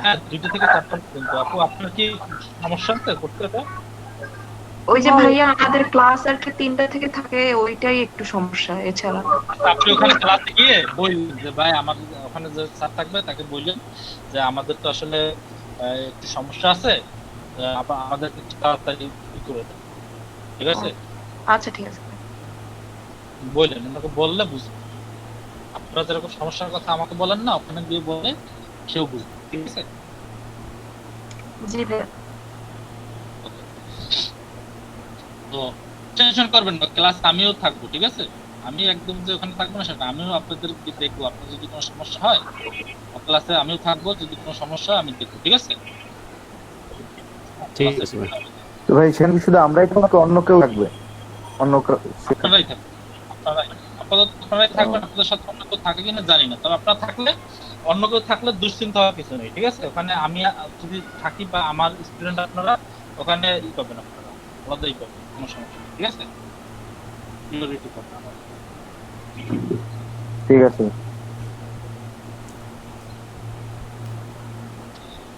হ্যাঁ 2টা থেকে 4টা পর্যন্ত। আপু আপনার কি সমস্যা আছে করতে এটা? ওই যে ভাইয়া আমাদের ক্লাস আর কি 3টা থেকে থাকে, ওইটাই একটু সমস্যা, এছাড়া। আপনি ওখানে ক্লাসে গিয়ে বললেন যে ভাই আমাদের ওখানে যে স্যার থাকবে তাকে বললেন যে আমাদের তো আসলে একটু সমস্যা আছে, আমাদের একটু তাড়াতাড়ি করে দেন, ঠিক আছে? আচ্ছা ঠিক আছে। বললেন, ওনাকে বললে বুঝবে। আপনারা যেরকম সমস্যার কথা আমাকে বলেন না, ওখানে গিয়ে বলে সেও বুঝবে, ঠিক আছে? জি ভাইয়া। তো টেনশন করবেন না, ক্লাস আমিও থাকবো, ঠিক আছে? আমি একদম যে ওখানে থাকবো না সেটা, আমিও আপনাদের দেখবো। আপনার যদি কোনো সমস্যা হয় ক্লাসে আমিও থাকবো, যদি কোনো সমস্যা আমি দেখবো, ঠিক আছে? ঠিক আছে ভাই। তো ভাই সেখানে শুধু আমরাই থাকবো, অন্য কেউ থাকবে? অন্য আপনারাই থাকবেন, আপাতত আপনারাই থাকবেন। আপনাদের সাথে অন্য কেউ থাকে কিনা জানি না, তবে আপনারা থাকলে, অন্য কেউ থাকলে দুশ্চিন্তা হওয়ার কিছু নেই, ঠিক আছে? ওখানে আমি যদি থাকি বা আমার স্টুডেন্ট আপনারা ওখানে ই পাবেন, আপনারা আলাদাই পাবেন, কোনো সমস্যা নেই, ঠিক আছে? ঠিক আছে।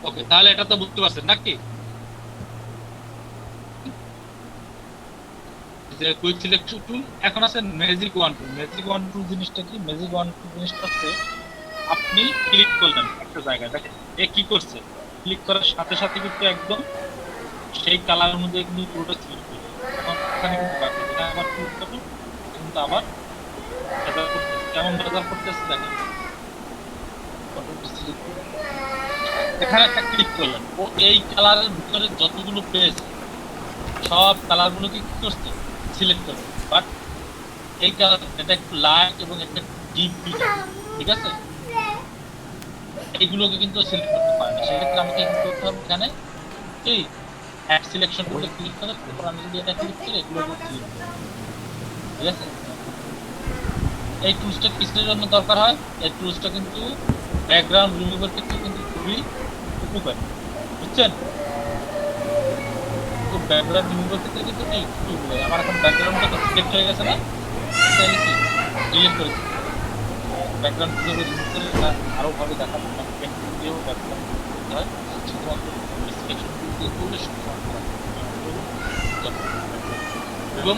ওকে, তাহলে এটা তো বুঝতে পারছেন নাকি? যে কুইক সিলেকশন টুল এখন আছে ম্যাজিক ওয়ান টুল। ম্যাজিক ওয়ান টুল জিনিসটা কি? ম্যাজিক ওয়ান টুল জিনিসটা হচ্ছে আপনি ক্লিক করলেন একটা জায়গায়, দেখেন এ কি করছে, ক্লিক করার সাথে সাথে কিন্তু একদম সেই কালার অনুযায়ী কিন্তু পুরোটা সিলেক্ট করবে। এখন এখানে কিন্তু বাকি এটা আবার ক্লিক করবেন, কিন্তু আবার রেজাল্ট করতেছে, কেমন রেজাল্ট করতেছে দেখেন। এখানে একটা ক্লিক করলেন, ও এই কালারের ভিতরে যতগুলো পেজ সব কালারগুলো কি করছে সিলেক্ট করবে, বাট এই কারণে এটা একটু লাইট এবং এটা ডিপ, ঠিক আছে, এইগুলোকে কিন্তু সিলেক্ট করতে পারে না। সেক্ষেত্রে আমাকে কি করতে হবে, এখানে এই অ্যাড সিলেকশন করতে ক্লিক করে তারপর আমি যদি এটা ক্লিক করি এগুলোকে সিলেক্ট করব, ঠিক আছে। এই টুলসটা কিসের জন্য দরকার হয়? এই টুলসটা কিন্তু ব্যাকগ্রাউন্ড রিমুভের ক্ষেত্রে কিন্তু খুবই উপকারী, বুঝছেন? তো ব্যাকগ্রাউন্ড রিমুভের ক্ষেত্রে কিন্তু এই টুলগুলো, আমার এখন ব্যাকগ্রাউন্ডটা তো সিলেক্ট হয়ে গেছে না, তাহলে কি ডিলিট করে দিই। ব্যাকগ্রাউন্ড কিভাবে রিমুভ করে আরও ভাবে দেখাবো, পেন্টিং দিয়েও ব্যাকগ্রাউন্ড করতে হয়, শুধুমাত্র সিলেকশন টুল দিয়ে করলে শুধুমাত্র। এবং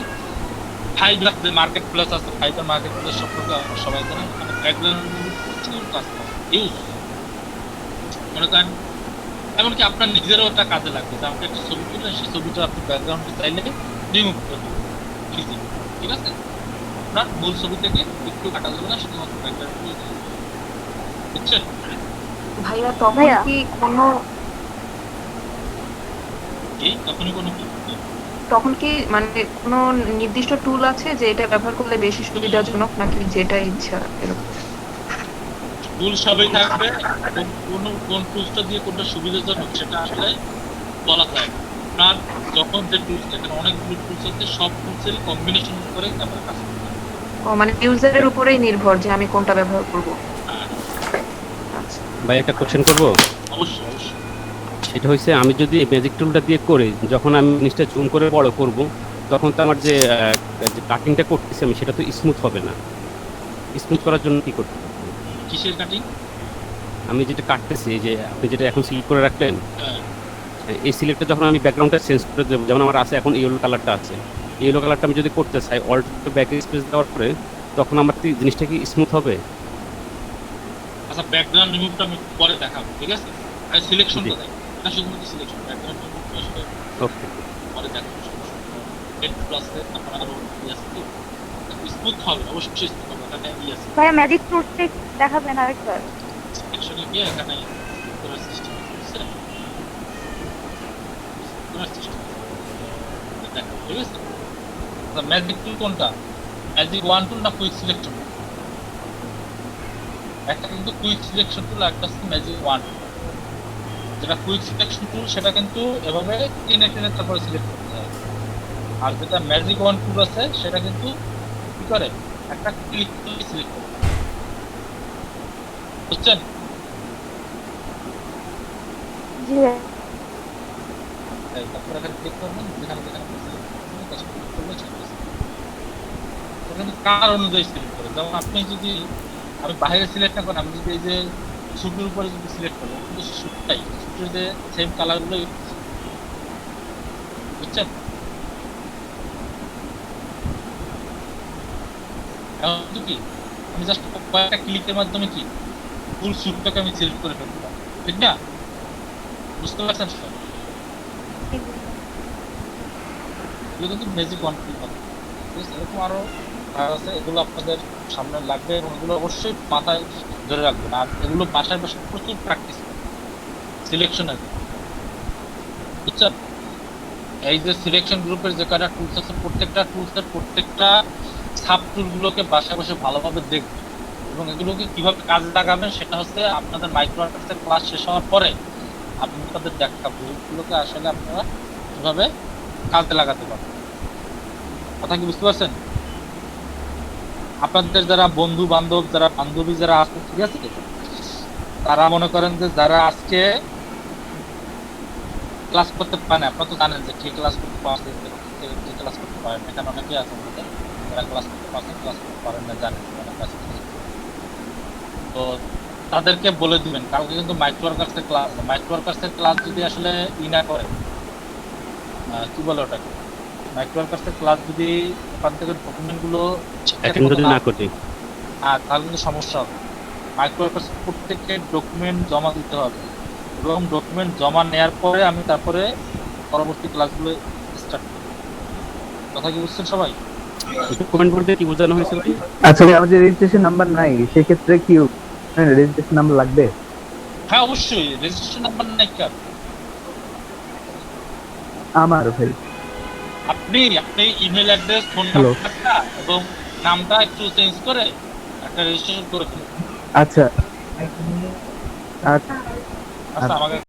ফাইবার যে মার্কেট প্লেস আছে, ফাইবার মার্কেট প্লেস সম্পর্কে আমরা সবাই জানি, মানে ব্যাকগ্রাউন্ড প্রচুর কাজ করে ইউজ, মনে করেন এমনকি আপনার নিজেরও একটা কাজে লাগবে যে আপনি একটা ছবি তুলে সেই ছবিটা আপনি ব্যাকগ্রাউন্ডে চাইলে রিমুভ করে দেবেন, ঠিক আছে। আপনার মূল ছবি থেকে একটু কাটা যাবে না, শুধুমাত্র ব্যাকগ্রাউন্ড, বুঝছেন ভাইয়া? তখন কি কোনো এই তখনই কোনো তখন কি মানে কোনো নির্দিষ্ট টুল আছে যে এটা ব্যবহার করলে বেশি সুবিধাজনক, নাকি যেটা ইচ্ছা এরকম? টুল সবই থাকবে, কোন টুলসটা দিয়ে কোনটা সুবিধাজনক সেটা আসলে বলা যায় না। আপনার যখন যে টুলসটা, এখানে অনেকগুলো টুলস আছে, সব টুলসের কম্বিনেশন করে তারপরে কাজ করতে হবে। ও মানে ইউজারের উপরেই নির্ভর যে আমি কোনটা ব্যবহার করব। ভাই একটা কোশ্চেন করব। অবশ্যই অবশ্যই। সেটা হচ্ছে আমি যদি এই ম্যাজিক টুলটা দিয়ে করি, যখন আমি জিনিসটা জুম করে বড় করব, তখন তো আমার যে কাটিংটা করতেছি আমি, সেটা তো স্মুথ হবে না। স্মুথ করার জন্য কি করতে হবে? কিসের কাটিং? আমি যেটা কাটতেছি, যে আপনি যেটা এখন সিলেক্ট করে রাখলেন, এই সিলেক্টটা যখন আমি ব্যাকগ্রাউন্ডটা চেঞ্জ করে দেবো, যেমন আমার আছে এখন ইয়েলো কালারটা আছে, ইয়েলো কালারটা আমি যদি করতে চাই অল্ট ব্যাক স্পেস দেওয়ার পরে, তখন আমার জিনিসটা কি স্মুথ হবে? আচ্ছা, ব্যাকগ্রাউন্ড রিমুভটা আমি পরে দেখাবো, ঠিক আছে। আর সিলেকশনটা দেখ, এটা শুধুমাত্র সিলেকশন, ব্যাকগ্রাউন্ড রিমুভ আসলে ওকে পরে দেখাবো। এড প্লাসে আপনার আরো ইয়াসটি স্মুথ হবে, অবশ্যই স্মুথ হবে। এখানে ইয়াস ভাই ম্যাজিক টুলসটা দেখাবেন আরেকবার? সিলেকশনে গিয়ে এখানে করার সিস্টেম আছে, করার সিস্টেম দেখো, ঠিক আছে। আচ্ছা, ম্যাজিক টুল কোনটা? ম্যাজিক 1 টুল না কুইক সিলেকশন? একটা কিন্তু কুইক সিলেকশন টুল, একটা হচ্ছে ম্যাজিক 1 টুল। যেটা কুইক সিলেকশন টুল সেটা কিন্তু এভাবে টেনে টেনে তারপরে সিলেক্ট করতে হয়, আর যেটা ম্যাজিক 1 টুল আছে সেটা কিন্তু কি করে, একটা ক্লিক করে সিলেক্ট করে, বুঝছেন? জি তারপর এখানে ক্লিক করবেন, যেখানে যেখানে সিলেক্ট করবেন কাজ করলে চলে আসবে। ওখানে কার অনুযায়ী সিলেক্ট করে, যেমন আপনি যদি, আমি বাইরে সিলেক্ট না করেন, আমি যদি এই যে শুটের উপরে যদি সিলেক্ট করি, কিন্তু শুটটাই শুটের যে সেম কালারগুলো, বুঝছেন? এখন কি আমি জাস্ট কয়েকটা ক্লিকের মাধ্যমে কি ফুল শুটটাকে আমি সিলেক্ট করে ফেলতে পারি, ঠিক না? বুঝতে পারছেন সব? এগুলো কিন্তু ম্যাজিক 1 টুল হবে, ঠিক আছে। এরকম আরো আছে, এগুলো আপনাদের সামনে লাগবে এবং এগুলো অবশ্যই মাথায় ধরে রাখবেন। আর এগুলো বাসায় বসে প্রচুর প্র্যাকটিস সিলেকশনের, বুঝছেন? এই যে সিলেকশন গ্রুপের যে কয়টা টুলস আছে, প্রত্যেকটা টুলসের প্রত্যেকটা সাব টুলগুলোকে বাসায় বসে ভালোভাবে দেখবেন এবং এগুলোকে কিভাবে কাজে লাগাবেন সেটা হচ্ছে আপনাদের মাইক্রো আর্টসের ক্লাস শেষ হওয়ার পরে আপনি তাদের দেখাবো এগুলোকে আসলে আপনারা কিভাবে কাজে লাগাতে পারবেন। কথা কি বুঝতে পারছেন? আপনাদের যারা বন্ধু বান্ধব, যারা বান্ধবী যারা আছে, ঠিক আছে, তারা মনে করেন যে যারা আজকে ক্লাস করতে পারে না, আপনারা তো জানেন যে ঠিক ক্লাস করতে পারছেন, যে ক্লাস করতে পারেন না, এখানে অনেকে আছে আমাদের যারা ক্লাস করতে পারছেন, ক্লাস করতে পারেন না, জানেন অনেক আছে। তো তাদেরকে বলে দিবেন কালকে কিন্তু মাইক্রোওয়ার্কার্সের ক্লাস, মাইক্রোওয়ার্কার্সের ক্লাস যদি আসলে না করে, কি বলে ওটাকে, মাইক্রোওয়ার্কার্সের ক্লাস যদি ওখান থেকে ডকুমেন্টগুলো না করি, তাহলে কিন্তু সমস্যা হবে। মাইক্রোওয়ার্কার্স প্রত্যেককে ডকুমেন্ট জমা দিতে হবে এবং ডকুমেন্ট জমা নেওয়ার পরে আমি তারপরে পরবর্তী ক্লাসগুলো স্টার্ট করব। কথা কি বুঝছেন সবাই? ডকুমেন্ট বলতে কি বোঝানো হয়েছে? আচ্ছা, আমাদের রেজিস্ট্রেশন নাম্বার নাই, সেক্ষেত্রে কি রেজিস্ট্রেশন নাম্বার লাগবে? হ্যাঁ অবশ্যই, রেজিস্ট্রেশন নাম্বার নাই কার? আমার ভাই আপনি ইমেল অ্যাড্রেস, ফোন Hello. নাম্বারটা এবং নামটা একটু চেঞ্জ করে একটা রেজিস্ট্রেশন করে ফেলুন। আচ্ছা আচ্ছা আচ্ছা আমাকে